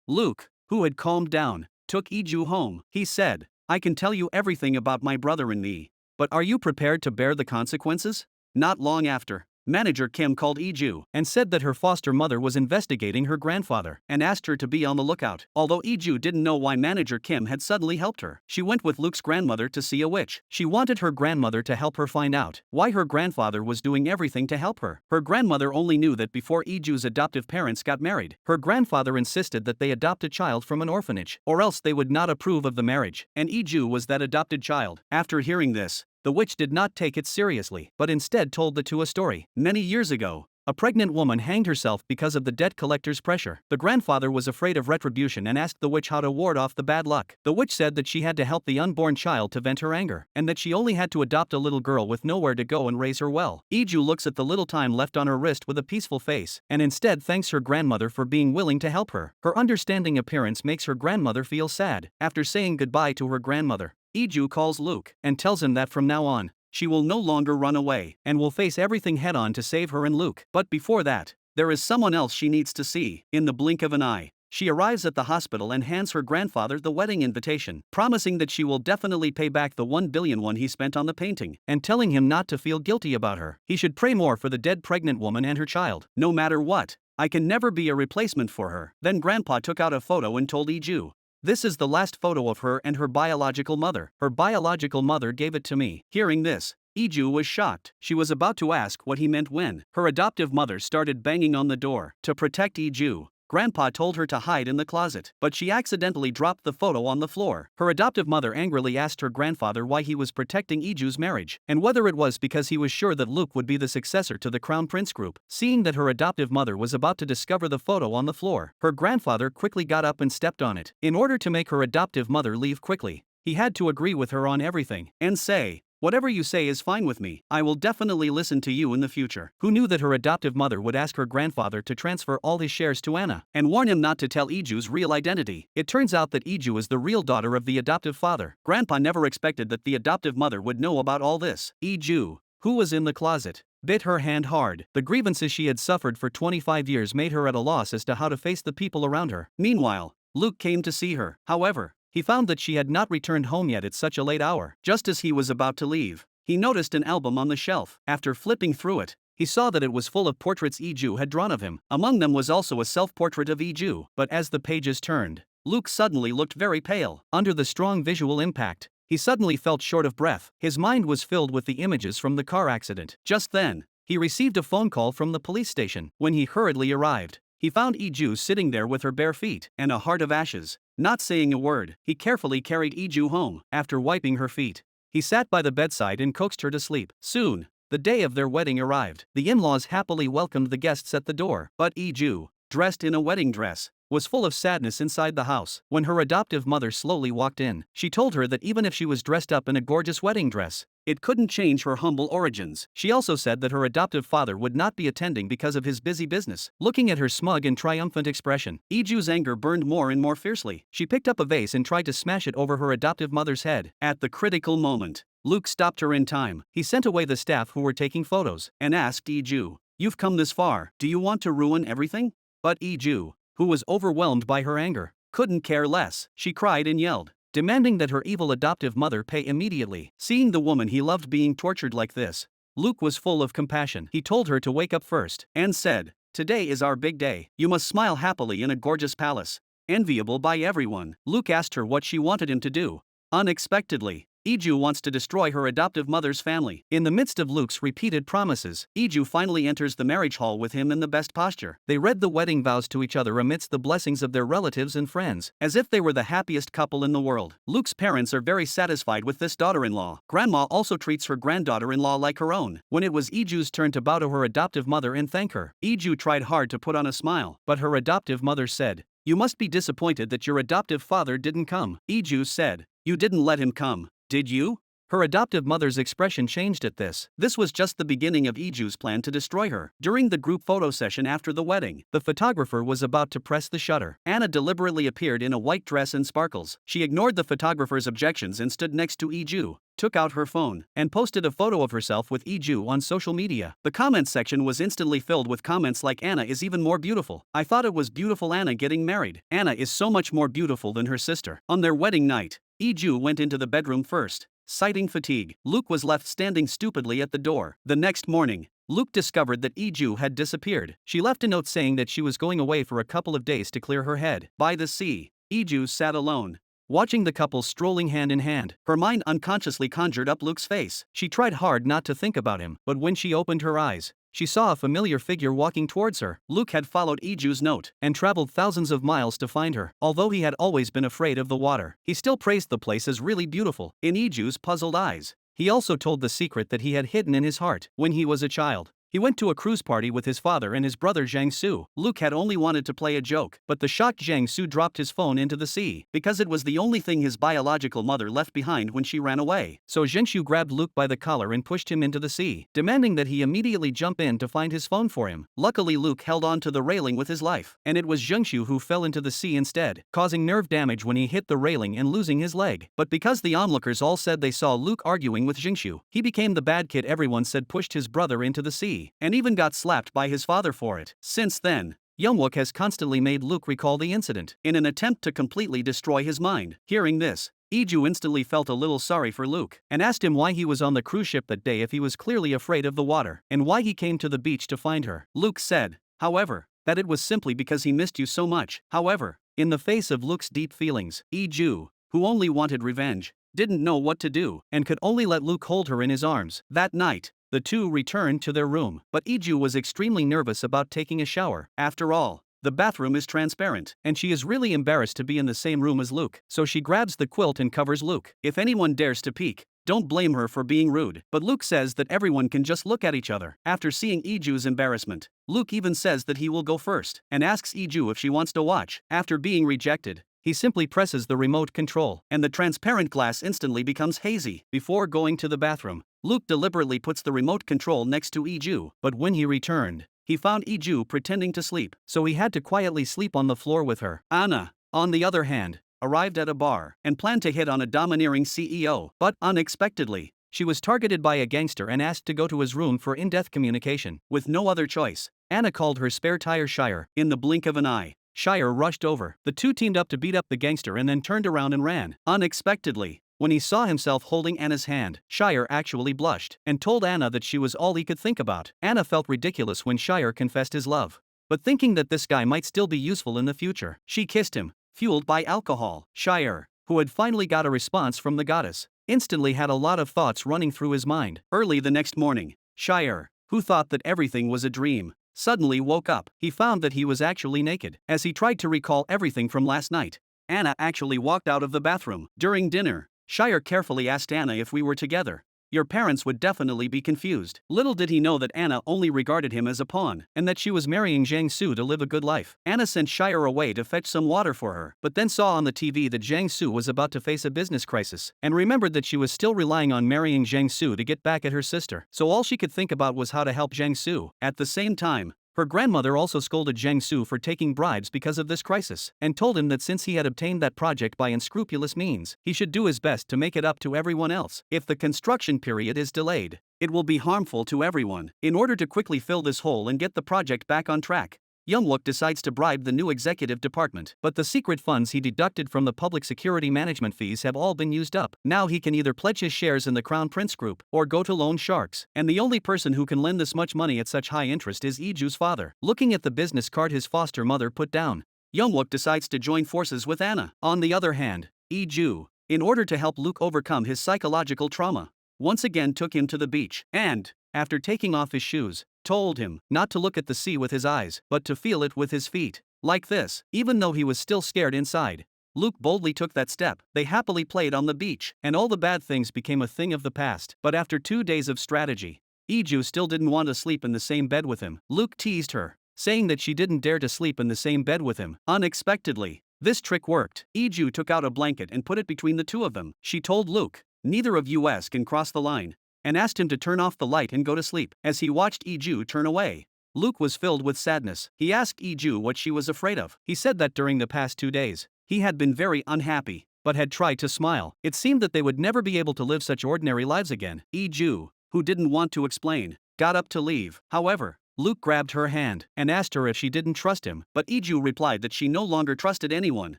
Luke, who had calmed down, took Iju home. He said, "I can tell you everything about my brother and me, but are you prepared to bear the consequences?" Not long after, Manager Kim called Iju and said that her foster mother was investigating her grandfather and asked her to be on the lookout. Although Iju didn't know why Manager Kim had suddenly helped her, she went with Luke's grandmother to see a witch. She wanted her grandmother to help her find out why her grandfather was doing everything to help her. Her grandmother only knew that before Iju's adoptive parents got married, her grandfather insisted that they adopt a child from an orphanage, or else they would not approve of the marriage, and Iju was that adopted child. After hearing this, the witch did not take it seriously, but instead told the two a story. Many years ago, a pregnant woman hanged herself because of the debt collector's pressure. The grandfather was afraid of retribution and asked the witch how to ward off the bad luck. The witch said that she had to help the unborn child to vent her anger, and that she only had to adopt a little girl with nowhere to go and raise her well. Iju looks at the little time left on her wrist with a peaceful face, and instead thanks her grandmother for being willing to help her. Her understanding appearance makes her grandmother feel sad. After saying goodbye to her grandmother, Iju calls Luke and tells him that from now on, she will no longer run away and will face everything head-on to save her and Luke. But before that, there is someone else she needs to see. In the blink of an eye, she arrives at the hospital and hands her grandfather the wedding invitation, promising that she will definitely pay back the 1 billion won he spent on the painting, and telling him not to feel guilty about her. He should pray more for the dead pregnant woman and her child. No matter what, I can never be a replacement for her. Then Grandpa took out a photo and told Iju, "This is the last photo of her and her biological mother. Her biological mother gave it to me." Hearing this, Iju was shocked. She was about to ask what he meant when her adoptive mother started banging on the door. To protect Iju, Grandpa told her to hide in the closet, but she accidentally dropped the photo on the floor. Her adoptive mother angrily asked her grandfather why he was protecting Iju's marriage, and whether it was because he was sure that Luke would be the successor to the Crown Prince group. Seeing that her adoptive mother was about to discover the photo on the floor, her grandfather quickly got up and stepped on it. In order to make her adoptive mother leave quickly, he had to agree with her on everything and say, "Whatever you say is fine with me. I will definitely listen to you in the future." Who knew that her adoptive mother would ask her grandfather to transfer all his shares to Anna and warn him not to tell Iju's real identity? It turns out that Iju is the real daughter of the adoptive father. Grandpa never expected that the adoptive mother would know about all this. Iju, who was in the closet, bit her hand hard. The grievances she had suffered for 25 years made her at a loss as to how to face the people around her. Meanwhile, Luke came to see her. However, he found that she had not returned home yet at such a late hour. Just as he was about to leave, he noticed an album on the shelf. After flipping through it, he saw that it was full of portraits Iju had drawn of him. Among them was also a self-portrait of Iju. But as the pages turned, Luke suddenly looked very pale. Under the strong visual impact, he suddenly felt short of breath. His mind was filled with the images from the car accident. Just then, he received a phone call from the police station. When he hurriedly arrived, he found Iju sitting there with her bare feet and a heart of ashes. Not saying a word, he carefully carried Iju home. After wiping her feet, he sat by the bedside and coaxed her to sleep. Soon, the day of their wedding arrived. The in-laws happily welcomed the guests at the door, but Iju, dressed in a wedding dress, was full of sadness inside the house. When her adoptive mother slowly walked in, she told her that even if she was dressed up in a gorgeous wedding dress, it couldn't change her humble origins. She also said that her adoptive father would not be attending because of his busy business. Looking at her smug and triumphant expression, Iju's anger burned more and more fiercely. She picked up a vase and tried to smash it over her adoptive mother's head. At the critical moment, Luke stopped her in time. He sent away the staff who were taking photos and asked Iju, "You've come this far, do you want to ruin everything?" But Iju, who was overwhelmed by her anger, couldn't care less. She cried and yelled, demanding that her evil adoptive mother pay immediately. Seeing the woman he loved being tortured like this, Luke was full of compassion. He told her to wake up first and said, "Today is our big day. You must smile happily in a gorgeous palace, enviable by everyone." Luke asked her what she wanted him to do. Unexpectedly, Iju wants to destroy her adoptive mother's family. In the midst of Luke's repeated promises, Iju finally enters the marriage hall with him in the best posture. They read the wedding vows to each other amidst the blessings of their relatives and friends, as if they were the happiest couple in the world. Luke's parents are very satisfied with this daughter-in-law. Grandma also treats her granddaughter-in-law like her own. When it was Iju's turn to bow to her adoptive mother and thank her, Iju tried hard to put on a smile, but her adoptive mother said, "You must be disappointed that your adoptive father didn't come." Iju said, "You didn't let him come, did you?" Her adoptive mother's expression changed at this. This was just the beginning of Iju's plan to destroy her. During the group photo session after the wedding, the photographer was about to press the shutter. Anna deliberately appeared in a white dress and sparkles. She ignored the photographer's objections and stood next to Iju, took out her phone, and posted a photo of herself with Iju on social media. The comments section was instantly filled with comments like, "Anna is even more beautiful. I thought it was beautiful Anna getting married. Anna is so much more beautiful than her sister." On their wedding night, Iju went into the bedroom first. Citing fatigue, Luke was left standing stupidly at the door. The next morning, Luke discovered that Iju had disappeared. She left a note saying that she was going away for a couple of days to clear her head. By the sea, Iju sat alone, watching the couple strolling hand in hand. Her mind unconsciously conjured up Luke's face. She tried hard not to think about him, but when she opened her eyes, she saw a familiar figure walking towards her. Luke had followed Iju's note and traveled thousands of miles to find her. Although he had always been afraid of the water, he still praised the place as really beautiful. In Iju's puzzled eyes, he also told the secret that he had hidden in his heart when he was a child. He went to a cruise party with his father and his brother Zhang Su. Luke had only wanted to play a joke, but the shocked Zhang Su dropped his phone into the sea, because it was the only thing his biological mother left behind when she ran away. So Zhang Su grabbed Luke by the collar and pushed him into the sea, demanding that he immediately jump in to find his phone for him. Luckily Luke held on to the railing with his life, and it was Zhang Su who fell into the sea instead, causing nerve damage when he hit the railing and losing his leg. But because the onlookers all said they saw Luke arguing with Zhang Su, he became the bad kid everyone said pushed his brother into the sea, and even got slapped by his father for it. Since then, Youngwook has constantly made Luke recall the incident, in an attempt to completely destroy his mind. Hearing this, Iju instantly felt a little sorry for Luke, and asked him why he was on the cruise ship that day if he was clearly afraid of the water, and why he came to the beach to find her. Luke said, however, that it was simply because he missed you so much. However, in the face of Luke's deep feelings, Iju, who only wanted revenge, didn't know what to do, and could only let Luke hold her in his arms. That night, the two returned to their room, but Iju was extremely nervous about taking a shower. After all, the bathroom is transparent, and she is really embarrassed to be in the same room as Luke, so she grabs the quilt and covers Luke. If anyone dares to peek, don't blame her for being rude. But Luke says that everyone can just look at each other. After seeing Iju's embarrassment, Luke even says that he will go first, and asks Iju if she wants to watch. After being rejected, he simply presses the remote control, and the transparent glass instantly becomes hazy. Before going to the bathroom, Luke deliberately puts the remote control next to Iju, but when he returned, he found Iju pretending to sleep, so he had to quietly sleep on the floor with her. Anna, on the other hand, arrived at a bar and planned to hit on a domineering CEO, but unexpectedly, she was targeted by a gangster and asked to go to his room for in-depth communication. With no other choice, Anna called her spare tire Shire. In the blink of an eye, Shire rushed over. The two teamed up to beat up the gangster and then turned around and ran. Unexpectedly, when he saw himself holding Anna's hand, Shire actually blushed and told Anna that she was all he could think about. Anna felt ridiculous when Shire confessed his love, but thinking that this guy might still be useful in the future, she kissed him, fueled by alcohol. Shire, who had finally got a response from the goddess, instantly had a lot of thoughts running through his mind. Early the next morning, Shire, who thought that everything was a dream, suddenly woke up. He found that he was actually naked. As he tried to recall everything from last night, Anna actually walked out of the bathroom. During dinner, Shire carefully asked Anna if we were together. Your parents would definitely be confused. Little did he know that Anna only regarded him as a pawn, and that she was marrying Zhang Su to live a good life. Anna sent Shire away to fetch some water for her, but then saw on the TV that Zhang Su was about to face a business crisis, and remembered that she was still relying on marrying Zhang Su to get back at her sister. So all she could think about was how to help Zhang Su. At the same time, her grandmother also scolded Zhang Su for taking bribes because of this crisis, and told him that since he had obtained that project by unscrupulous means, he should do his best to make it up to everyone else. If the construction period is delayed, it will be harmful to everyone. In order to quickly fill this hole and get the project back on track, Youngwook decides to bribe the new executive department, but the secret funds he deducted from the public security management fees have all been used up. Now he can either pledge his shares in the Crown Prince Group or go to loan sharks, and the only person who can lend this much money at such high interest is Iju's father. Looking at the business card his foster mother put down, Youngwook decides to join forces with Anna. On the other hand, Iju, in order to help Luke overcome his psychological trauma, once again took him to the beach and, after taking off his shoes, told him not to look at the sea with his eyes, but to feel it with his feet. Like this, even though he was still scared inside, Luke boldly took that step. They happily played on the beach, and all the bad things became a thing of the past. But after 2 days of strategy, Iju still didn't want to sleep in the same bed with him. Luke teased her, saying that she didn't dare to sleep in the same bed with him. Unexpectedly, this trick worked. Iju took out a blanket and put it between the two of them. She told Luke, "Neither of us can cross the line," and asked him to turn off the light and go to sleep. As he watched Iju turn away, Luke was filled with sadness. He asked Iju what she was afraid of. He said that during the past 2 days, he had been very unhappy, but had tried to smile. It seemed that they would never be able to live such ordinary lives again. Iju, who didn't want to explain, got up to leave. However, Luke grabbed her hand and asked her if she didn't trust him, but Iju replied that she no longer trusted anyone.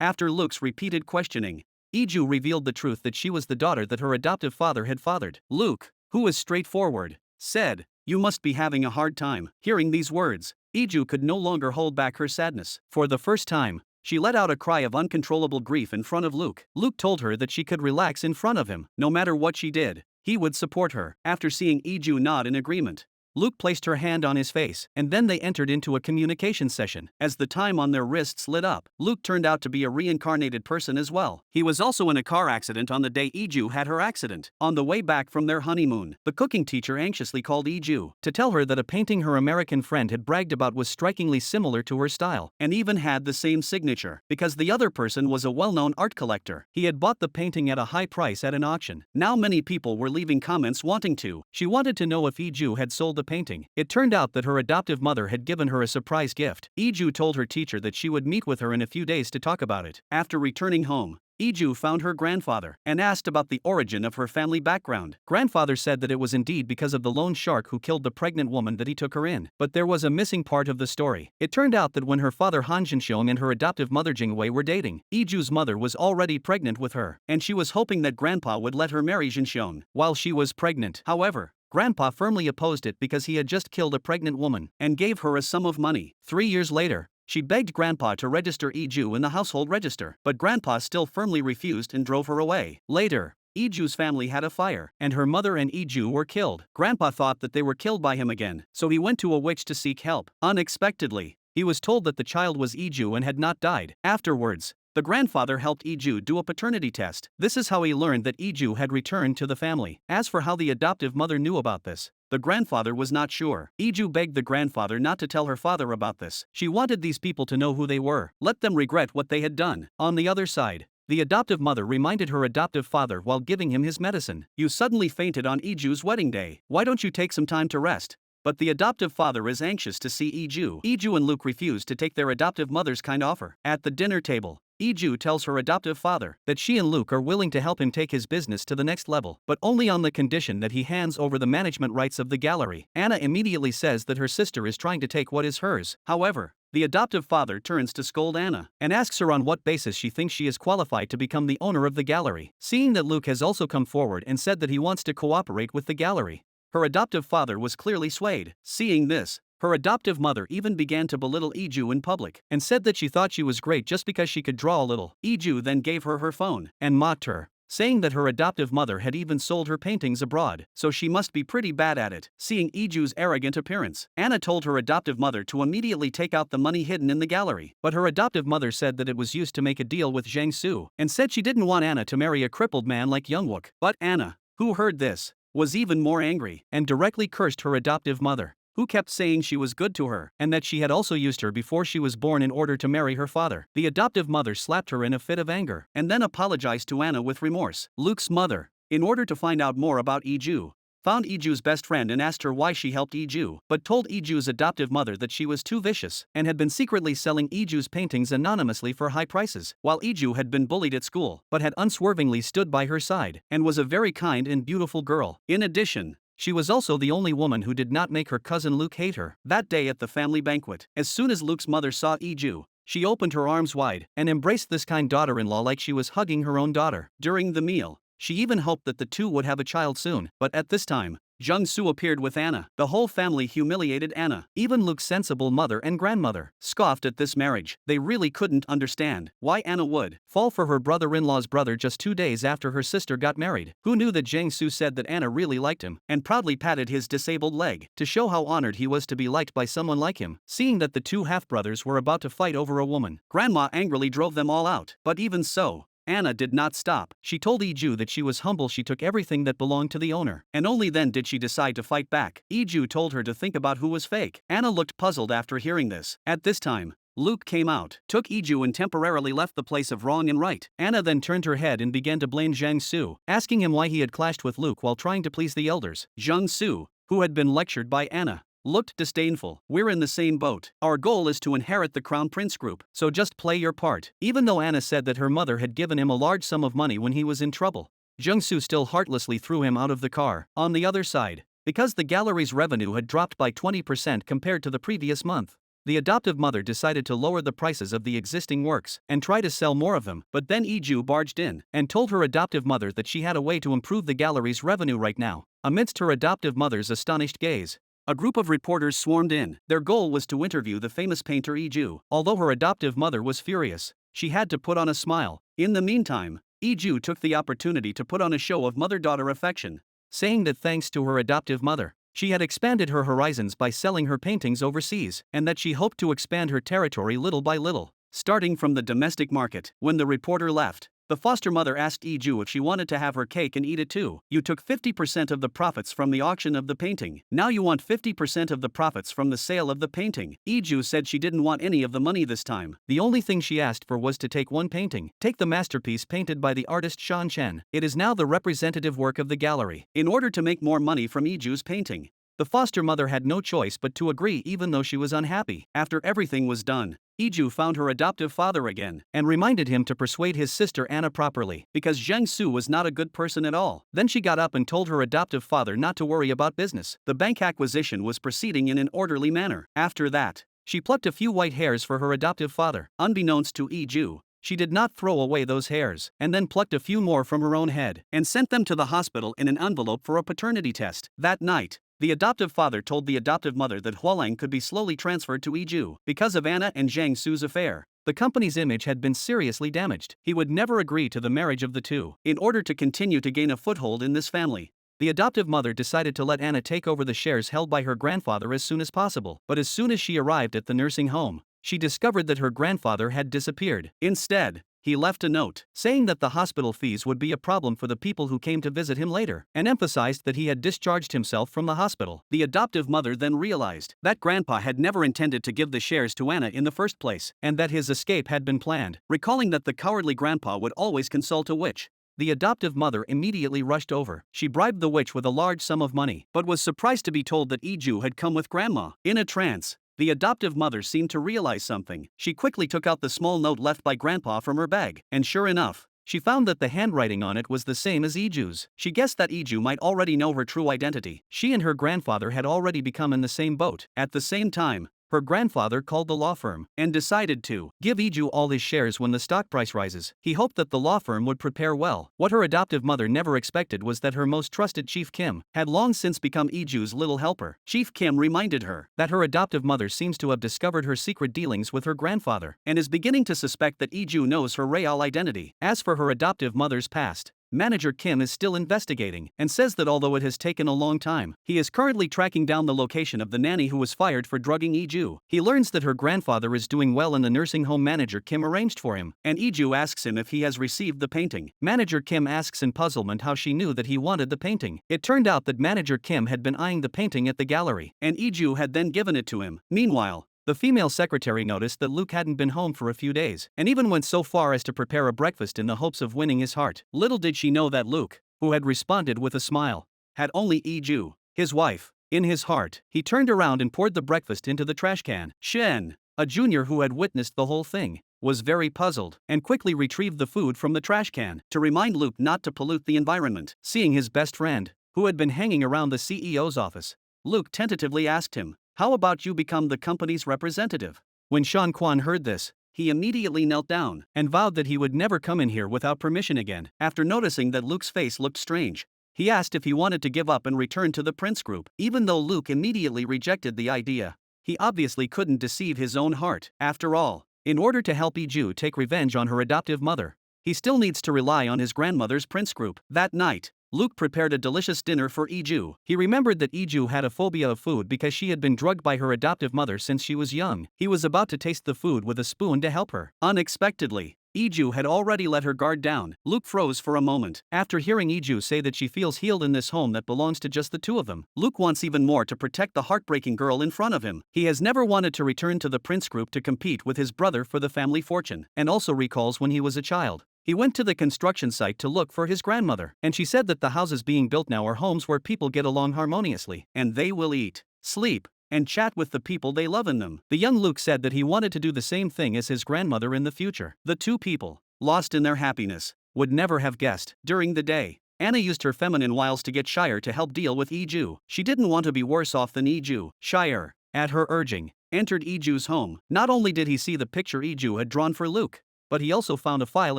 After Luke's repeated questioning, Iju revealed the truth that she was the daughter that her adoptive father had fathered. Luke, who was straightforward, said, "You must be having a hard time." Hearing these words, Iju could no longer hold back her sadness. For the first time, she let out a cry of uncontrollable grief in front of Luke. Luke told her that she could relax in front of him. No matter what she did, he would support her. After seeing Iju nod in agreement, Luke placed her hand on his face, and then they entered into a communication session. As the time on their wrists lit up, Luke turned out to be a reincarnated person as well. He was also in a car accident on the day Iju had her accident. On the way back from their honeymoon, the cooking teacher anxiously called Iju to tell her that a painting her American friend had bragged about was strikingly similar to her style, and even had the same signature. Because the other person was a well-known art collector, he had bought the painting at a high price at an auction. Now many people were leaving comments wanting to. She wanted to know if Iju had sold the painting. It turned out that her adoptive mother had given her a surprise gift. Iju told her teacher that she would meet with her in a few days to talk about it. After returning home, Iju found her grandfather and asked about the origin of her family background. Grandfather said that it was indeed because of the loan shark who killed the pregnant woman that he took her in. But there was a missing part of the story. It turned out that when her father Han Jinxiong and her adoptive mother Jingwei were dating, Iju's mother was already pregnant with her, and she was hoping that Grandpa would let her marry Jinxiong while she was pregnant. However, Grandpa firmly opposed it because he had just killed a pregnant woman and gave her a sum of money. 3 years later, she begged Grandpa to register Iju in the household register, but Grandpa still firmly refused and drove her away. Later, Iju's family had a fire, and her mother and Iju were killed. Grandpa thought that they were killed by him again, so he went to a witch to seek help. Unexpectedly, he was told that the child was Iju and had not died. Afterwards, the grandfather helped Iju do a paternity test. This is how he learned that Iju had returned to the family. As for how the adoptive mother knew about this, the grandfather was not sure. Iju begged the grandfather not to tell her father about this. She wanted these people to know who they were. Let them regret what they had done. On the other side, the adoptive mother reminded her adoptive father while giving him his medicine. "You suddenly fainted on Iju's wedding day. Why don't you take some time to rest?" But the adoptive father is anxious to see Iju. Iju and Luke refuse to take their adoptive mother's kind offer. At the dinner table, Iju tells her adoptive father that she and Luke are willing to help him take his business to the next level, but only on the condition that he hands over the management rights of the gallery. Anna immediately says that her sister is trying to take what is hers. However, the adoptive father turns to scold Anna and asks her on what basis she thinks she is qualified to become the owner of the gallery. Seeing that Luke has also come forward and said that he wants to cooperate with the gallery, her adoptive father was clearly swayed. Seeing this, her adoptive mother even began to belittle Iju in public and said that she thought she was great just because she could draw a little. Iju then gave her her phone and mocked her, saying that her adoptive mother had even sold her paintings abroad, so she must be pretty bad at it. Seeing Iju's arrogant appearance, Anna told her adoptive mother to immediately take out the money hidden in the gallery, but her adoptive mother said that it was used to make a deal with Zhang Su, and said she didn't want Anna to marry a crippled man like Youngwook. But Anna, who heard this, was even more angry and directly cursed her adoptive mother, who kept saying she was good to her and that she had also used her before she was born in order to marry her father. The adoptive mother slapped her in a fit of anger and then apologized to Anna with remorse. Luke's mother, in order to find out more about Iju, found Iju's best friend and asked her why she helped Iju, but told Iju's adoptive mother that she was too vicious and had been secretly selling Iju's paintings anonymously for high prices, while Iju had been bullied at school but had unswervingly stood by her side and was a very kind and beautiful girl. In addition, she was also the only woman who did not make her cousin Luke hate her. That day at the family banquet, as soon as Luke's mother saw Iju, she opened her arms wide and embraced this kind daughter-in-law like she was hugging her own daughter. During the meal, she even hoped that the two would have a child soon, but at this time, Jung Soo appeared with Anna. The whole family humiliated Anna. Even Luke's sensible mother and grandmother scoffed at this marriage. They really couldn't understand why Anna would fall for her brother-in-law's brother just 2 days after her sister got married. Who knew that Jang Soo said that Anna really liked him, and proudly patted his disabled leg to show how honored he was to be liked by someone like him. Seeing that the two half-brothers were about to fight over a woman, Grandma angrily drove them all out. But even so, Anna did not stop. She told Iju that she was humble. She took everything that belonged to the owner, and only then did she decide to fight back. Iju told her to think about who was fake. Anna looked puzzled after hearing this. At this time, Luke came out, took Iju and temporarily left the place of wrong and right. Anna then turned her head and began to blame Jang Soo, asking him why he had clashed with Luke while trying to please the elders. Jang Soo, who had been lectured by Anna, looked disdainful. We're in the same boat. Our goal is to inherit the Crown Prince Group, so just play your part. Even though Anna said that her mother had given him a large sum of money when he was in trouble, Jung Soo still heartlessly threw him out of the car. On the other side, because the gallery's revenue had dropped by 20% compared to the previous month, the adoptive mother decided to lower the prices of the existing works and try to sell more of them. But then Iju barged in and told her adoptive mother that she had a way to improve the gallery's revenue right now. Amidst her adoptive mother's astonished gaze, a group of reporters swarmed in. Their goal was to interview the famous painter Iju. Although her adoptive mother was furious, she had to put on a smile. In the meantime, Iju took the opportunity to put on a show of mother-daughter affection, saying that thanks to her adoptive mother, she had expanded her horizons by selling her paintings overseas, and that she hoped to expand her territory little by little, starting from the domestic market. When the reporter left, the foster mother asked Iju if she wanted to have her cake and eat it too. You took 50% of the profits from the auction of the painting. Now you want 50% of the profits from the sale of the painting. Iju said she didn't want any of the money this time. The only thing she asked for was to take one painting. Take the masterpiece painted by the artist Shan Chen. It is now the representative work of the gallery. In order to make more money from Iju's painting, the foster mother had no choice but to agree, even though she was unhappy. After everything was done, Iju found her adoptive father again and reminded him to persuade his sister Anna properly, because Jang Soo was not a good person at all. Then she got up and told her adoptive father not to worry about business. The bank acquisition was proceeding in an orderly manner. After that, she plucked a few white hairs for her adoptive father. Unbeknownst to Iju, she did not throw away those hairs, and then plucked a few more from her own head and sent them to the hospital in an envelope for a paternity test. That night, the adoptive father told the adoptive mother that Hualang could be slowly transferred to Iju. Because of Anna and Jang Soo's affair, the company's image had been seriously damaged. He would never agree to the marriage of the two. In order to continue to gain a foothold in this family, the adoptive mother decided to let Anna take over the shares held by her grandfather as soon as possible. But as soon as she arrived at the nursing home, she discovered that her grandfather had disappeared. Instead, he left a note saying that the hospital fees would be a problem for the people who came to visit him later, and emphasized that he had discharged himself from the hospital. The adoptive mother then realized that Grandpa had never intended to give the shares to Anna in the first place, and that his escape had been planned. Recalling that the cowardly Grandpa would always consult a witch, the adoptive mother immediately rushed over. She bribed the witch with a large sum of money, but was surprised to be told that Iju had come with Grandma. In a trance, the adoptive mother seemed to realize something. She quickly took out the small note left by Grandpa from her bag, and sure enough, she found that the handwriting on it was the same as Iju's. She guessed that Iju might already know her true identity. She and her grandfather had already become in the same boat. At the same time, her grandfather called the law firm and decided to give Iju all his shares when the stock price rises. He hoped that the law firm would prepare well. What her adoptive mother never expected was that her most trusted Chief Kim had long since become Iju's little helper. Chief Kim reminded her that her adoptive mother seems to have discovered her secret dealings with her grandfather and is beginning to suspect that Iju knows her real identity. As for her adoptive mother's past, Manager Kim is still investigating and says that although it has taken a long time, he is currently tracking down the location of the nanny who was fired for drugging Iju. He learns that her grandfather is doing well in the nursing home Manager Kim arranged for him, and Iju asks him if he has received the painting. Manager Kim asks in puzzlement how she knew that he wanted the painting. It turned out that Manager Kim had been eyeing the painting at the gallery, and Iju had then given it to him. Meanwhile, the female secretary noticed that Luke hadn't been home for a few days, and even went so far as to prepare a breakfast in the hopes of winning his heart. Little did she know that Luke, who had responded with a smile, had only Iju, his wife, in his heart. He turned around and poured the breakfast into the trash can. Shen, a junior who had witnessed the whole thing, was very puzzled and quickly retrieved the food from the trash can to remind Luke not to pollute the environment. Seeing his best friend, who had been hanging around the CEO's office, Luke tentatively asked him, "How about you become the company's representative?" When Shan Quan heard this, he immediately knelt down and vowed that he would never come in here without permission again. After noticing that Luke's face looked strange, He asked if he wanted to give up and return to the Prince Group, even though Luke immediately rejected the idea. He obviously couldn't deceive his own heart. After all, in order to help Iju take revenge on her adoptive mother, he still needs to rely on his grandmother's Prince Group. That night, Luke prepared a delicious dinner for Iju. He remembered that Iju had a phobia of food because she had been drugged by her adoptive mother since she was young. He was about to taste the food with a spoon to help her. Unexpectedly, Iju had already let her guard down. Luke froze for a moment. After hearing Iju say that she feels healed in this home that belongs to just the two of them, Luke wants even more to protect the heartbreaking girl in front of him. He has never wanted to return to the Prince Group to compete with his brother for the family fortune, and also recalls when he was a child. He went to the construction site to look for his grandmother, and she said that the houses being built now are homes where people get along harmoniously, and they will eat, sleep, and chat with the people they love in them. The young Luke said that he wanted to do the same thing as his grandmother in the future. The two people, lost in their happiness, would never have guessed. During the day, Anna used her feminine wiles to get Shire to help deal with Iju. She didn't want to be worse off than Iju. Shire, at her urging, entered Iju's home. Not only did he see the picture Iju had drawn for Luke, but he also found a file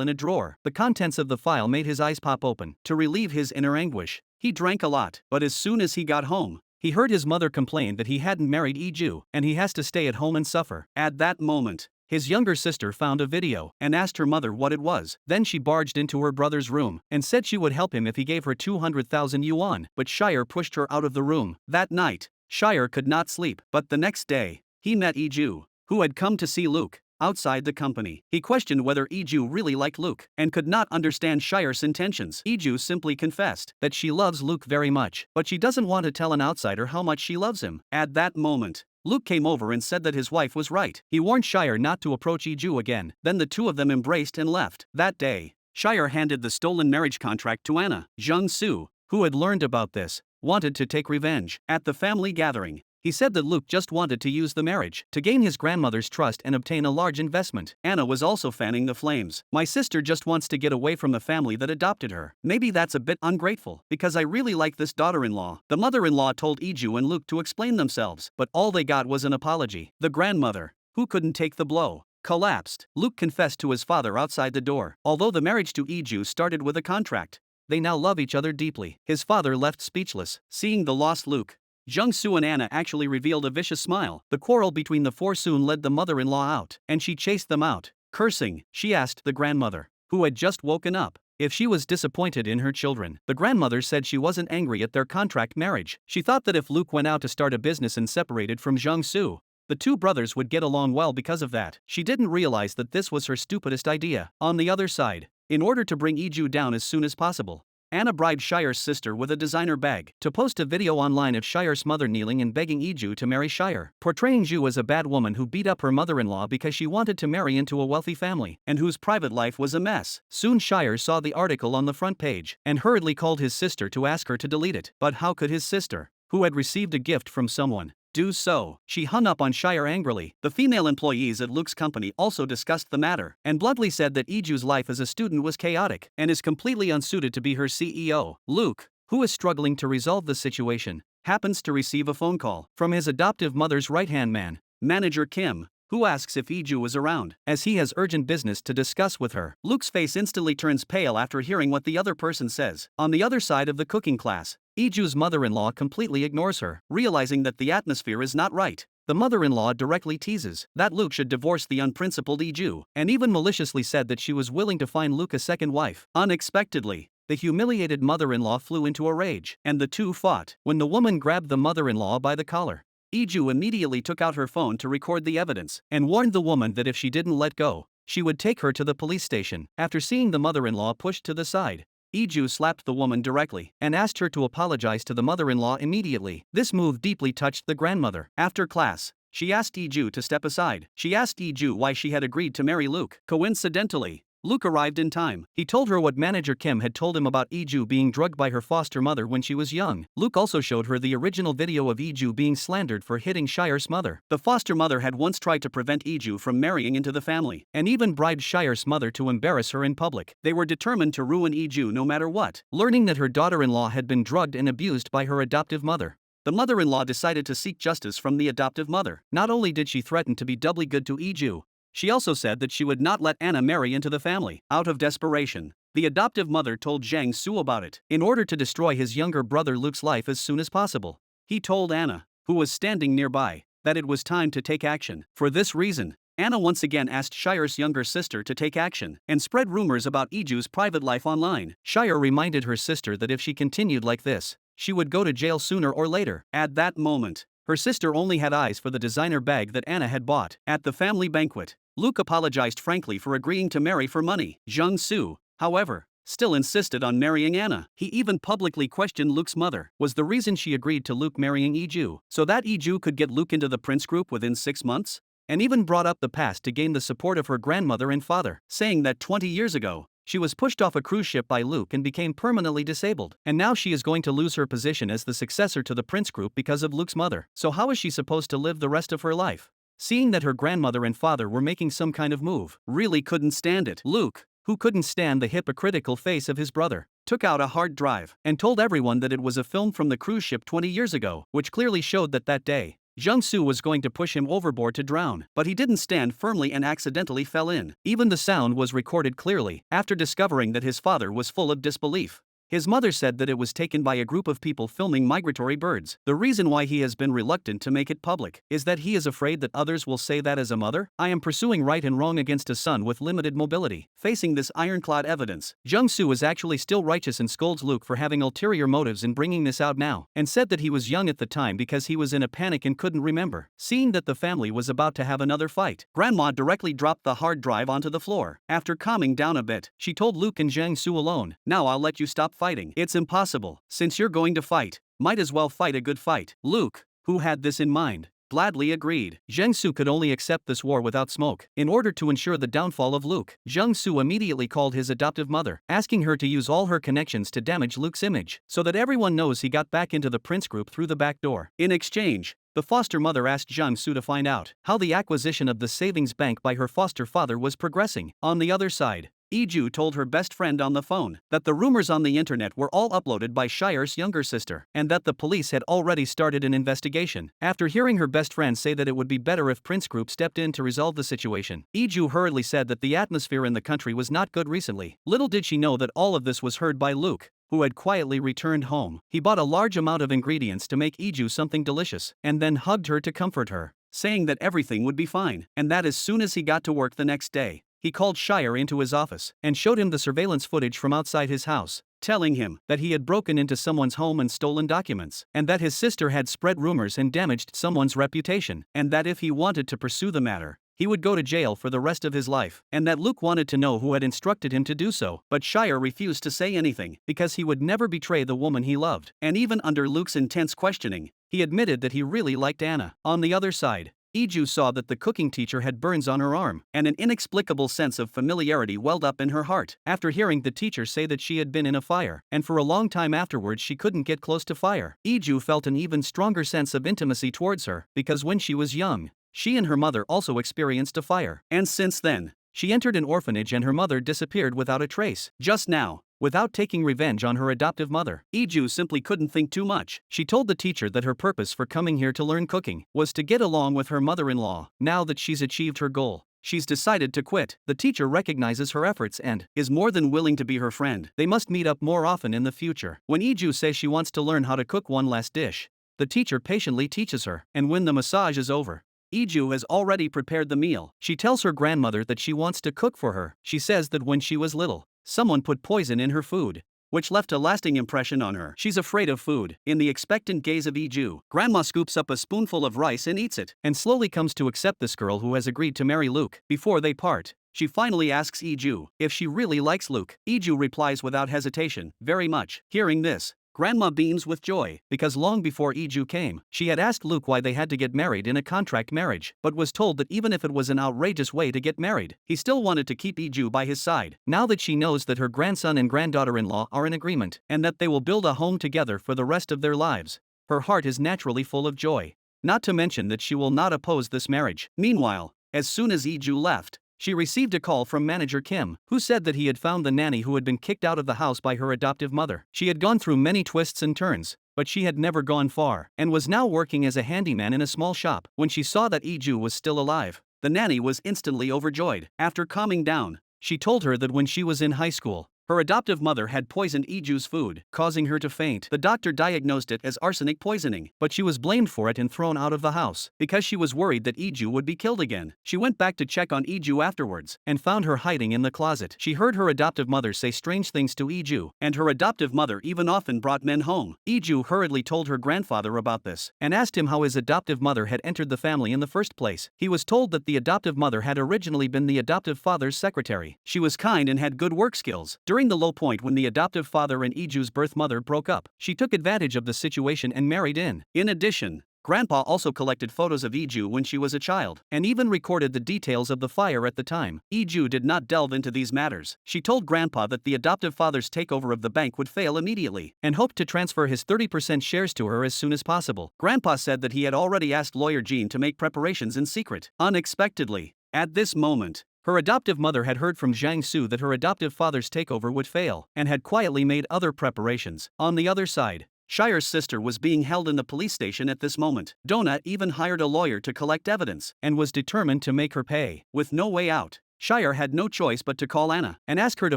in a drawer. The contents of the file made his eyes pop open. To relieve his inner anguish, he drank a lot. But as soon as he got home, he heard his mother complain that he hadn't married Iju, and he has to stay at home and suffer. At that moment, his younger sister found a video and asked her mother what it was. Then she barged into her brother's room and said she would help him if he gave her 200,000 yuan. But Shire pushed her out of the room. That night, Shire could not sleep. But the next day, he met Iju, who had come to see Luke. Outside the company, he questioned whether Iju really liked Luke and could not understand Shire's intentions. Iju simply confessed that she loves Luke very much, but she doesn't want to tell an outsider how much she loves him. At that moment, Luke came over and said that his wife was right. He warned Shire not to approach Iju again. Then the two of them embraced and left. That day, Shire handed the stolen marriage contract to Anna. Jung Soo, who had learned about this, wanted to take revenge. At the family gathering, he said that Luke just wanted to use the marriage to gain his grandmother's trust and obtain a large investment. Anna was also fanning the flames. My sister just wants to get away from the family that adopted her. Maybe that's a bit ungrateful, because I really like this daughter-in-law. The mother-in-law told Iju and Luke to explain themselves, but all they got was an apology. The grandmother, who couldn't take the blow, collapsed. Luke confessed to his father outside the door. Although the marriage to Iju started with a contract, they now love each other deeply. His father left speechless. Seeing the lost Luke, Jung Soo and Anna actually revealed a vicious smile. The quarrel between the four soon led the mother-in-law out, and she chased them out. Cursing, she asked the grandmother, who had just woken up, if she was disappointed in her children. The grandmother said she wasn't angry at their contract marriage. She thought that if Luke went out to start a business and separated from Jung Soo, the two brothers would get along well because of that. She didn't realize that this was her stupidest idea. On the other side, in order to bring Iju down as soon as possible, Anna bribed Shire's sister with a designer bag to post a video online of Shire's mother kneeling and begging Iju to marry Shire, portraying Ju as a bad woman who beat up her mother-in-law because she wanted to marry into a wealthy family, and whose private life was a mess. Soon Shire saw the article on the front page, and hurriedly called his sister to ask her to delete it. But how could his sister, who had received a gift from someone, do so? She hung up on Shire angrily. The female employees at Luke's company also discussed the matter, and bluntly said that Iju's life as a student was chaotic and is completely unsuited to be her CEO. Luke, who is struggling to resolve the situation, happens to receive a phone call from his adoptive mother's right-hand man, Manager Kim, who asks if Iju is around, as he has urgent business to discuss with her. Luke's face instantly turns pale after hearing what the other person says. On the other side of the cooking class, Iju's mother-in-law completely ignores her, realizing that the atmosphere is not right. The mother-in-law directly teases that Luke should divorce the unprincipled Iju, and even maliciously said that she was willing to find Luke a second wife. Unexpectedly, the humiliated mother-in-law flew into a rage, and the two fought. When the woman grabbed the mother-in-law by the collar, Iju immediately took out her phone to record the evidence, and warned the woman that if she didn't let go, she would take her to the police station. After seeing the mother-in-law pushed to the side, Iju slapped the woman directly and asked her to apologize to the mother-in-law immediately. This move deeply touched the grandmother. After class, she asked Iju to step aside. She asked Iju why she had agreed to marry Luke. Coincidentally, Luke arrived in time. He told her what Manager Kim had told him about Iju being drugged by her foster mother when she was young. Luke also showed her the original video of Iju being slandered for hitting Shire's mother. The foster mother had once tried to prevent Iju from marrying into the family, and even bribed Shire's mother to embarrass her in public. They were determined to ruin Iju no matter what. Learning that her daughter-in-law had been drugged and abused by her adoptive mother, the mother-in-law decided to seek justice from the adoptive mother. Not only did she threaten to be doubly good to Iju, She also said that she would not let Anna marry into the family. Out of desperation, the adoptive mother told Jiang Su about it. In order to destroy his younger brother Luke's life as soon as possible, he told Anna, who was standing nearby, that it was time to take action. For this reason, Anna once again asked Shire's younger sister to take action and spread rumors about Iju's private life online. Shire reminded her sister that if she continued like this, she would go to jail sooner or later. At that moment, her sister only had eyes for the designer bag that Anna had bought. At the family banquet, Luke apologized frankly for agreeing to marry for money. Jiang Su, however, still insisted on marrying Anna. He even publicly questioned Luke's mother. Was the reason she agreed to Luke marrying Iju so that Iju could get Luke into the prince group within 6 months? And even brought up the past to gain the support of her grandmother and father, saying that 20 years ago, she was pushed off a cruise ship by Luke and became permanently disabled. And now she is going to lose her position as the successor to the prince group because of Luke's mother. So how is she supposed to live the rest of her life? Seeing that her grandmother and father were making some kind of move, really couldn't stand it. Luke, who couldn't stand the hypocritical face of his brother, took out a hard drive and told everyone that it was a film from the cruise ship 20 years ago, which clearly showed that day, Jiang Su was going to push him overboard to drown, but he didn't stand firmly and accidentally fell in. Even the sound was recorded clearly. After discovering that his father was full of disbelief, his mother said that it was taken by a group of people filming migratory birds. The reason why he has been reluctant to make it public is that he is afraid that others will say that as a mother, I am pursuing right and wrong against a son with limited mobility. Facing this ironclad evidence, Jiang Su is actually still righteous and scolds Luke for having ulterior motives in bringing this out now, and said that he was young at the time because he was in a panic and couldn't remember. Seeing that the family was about to have another fight, Grandma directly dropped the hard drive onto the floor. After calming down a bit, she told Luke and Jiang Su alone, now I'll let you stop fighting. It's impossible. Since you're going to fight, might as well fight a good fight. Luke, who had this in mind, gladly agreed. Jiang Su could only accept this war without smoke. In order to ensure the downfall of Luke, Jiang Su immediately called his adoptive mother, asking her to use all her connections to damage Luke's image, so that everyone knows he got back into the prince group through the back door. In exchange, the foster mother asked Jiang Su to find out how the acquisition of the savings bank by her foster father was progressing. On the other side, Iju told her best friend on the phone that the rumors on the internet were all uploaded by Shire's younger sister, and that the police had already started an investigation. After hearing her best friend say that it would be better if Prince Group stepped in to resolve the situation, Iju hurriedly said that the atmosphere in the country was not good recently. Little did she know that all of this was heard by Luke, who had quietly returned home. He bought a large amount of ingredients to make Iju something delicious, and then hugged her to comfort her, saying that everything would be fine, and that as soon as he got to work the next day, he called Shire into his office and showed him the surveillance footage from outside his house, telling him that he had broken into someone's home and stolen documents, and that his sister had spread rumors and damaged someone's reputation, and that if he wanted to pursue the matter, he would go to jail for the rest of his life, and that Luke wanted to know who had instructed him to do so. But Shire refused to say anything because he would never betray the woman he loved, and even under Luke's intense questioning, he admitted that he really liked Anna. On the other side, Iju saw that the cooking teacher had burns on her arm, and an inexplicable sense of familiarity welled up in her heart after hearing the teacher say that she had been in a fire, and for a long time afterwards she couldn't get close to fire. Iju felt an even stronger sense of intimacy towards her, because when she was young, she and her mother also experienced a fire, and since then, she entered an orphanage and her mother disappeared without a trace. Just now, without taking revenge on her adoptive mother, Iju simply couldn't think too much. She told the teacher that her purpose for coming here to learn cooking was to get along with her mother-in-law. Now that she's achieved her goal, she's decided to quit. The teacher recognizes her efforts and is more than willing to be her friend. They must meet up more often in the future. When Iju says she wants to learn how to cook one last dish, the teacher patiently teaches her, and when the massage is over, Iju has already prepared the meal. She tells her grandmother that she wants to cook for her. She says that when she was little, someone put poison in her food, which left a lasting impression on her. She's afraid of food. In the expectant gaze of Iju, Grandma scoops up a spoonful of rice and eats it, and slowly comes to accept this girl who has agreed to marry Luke. Before they part, she finally asks Iju if she really likes Luke. Iju replies without hesitation, very much. Hearing this, Grandma beams with joy, because long before Iju came, she had asked Luke why they had to get married in a contract marriage, but was told that even if it was an outrageous way to get married, he still wanted to keep Iju by his side. Now that she knows that her grandson and granddaughter-in-law are in agreement, and that they will build a home together for the rest of their lives, her heart is naturally full of joy. Not to mention that she will not oppose this marriage. Meanwhile, as soon as Iju left, she received a call from manager Kim, who said that he had found the nanny who had been kicked out of the house by her adoptive mother. She had gone through many twists and turns, but she had never gone far, and was now working as a handyman in a small shop. When she saw that Iju was still alive, The nanny was instantly overjoyed. After calming down, she told her that when she was in high school, her adoptive mother had poisoned Iju's food, causing her to faint. The doctor diagnosed it as arsenic poisoning, but she was blamed for it and thrown out of the house because she was worried that Iju would be killed again. She went back to check on Iju afterwards and found her hiding in the closet. She heard her adoptive mother say strange things to Iju, and her adoptive mother even often brought men home. Iju hurriedly told her grandfather about this and asked him how his adoptive mother had entered the family in the first place. He was told that the adoptive mother had originally been the adoptive father's secretary. She was kind and had good work skills. During the low point when the adoptive father and Iju's birth mother broke up, she took advantage of the situation and married in. In addition, Grandpa also collected photos of Iju when she was a child, and even recorded the details of the fire at the time. Iju did not delve into these matters. She told Grandpa that the adoptive father's takeover of the bank would fail immediately, and hoped to transfer his 30% shares to her as soon as possible. Grandpa said that he had already asked lawyer Jean to make preparations in secret. Unexpectedly, at this moment, her adoptive mother had heard from Jiang Su that her adoptive father's takeover would fail, and had quietly made other preparations. On the other side, Shire's sister was being held in the police station at this moment. Donna even hired a lawyer to collect evidence, and was determined to make her pay. With no way out, Shire had no choice but to call Anna, and ask her to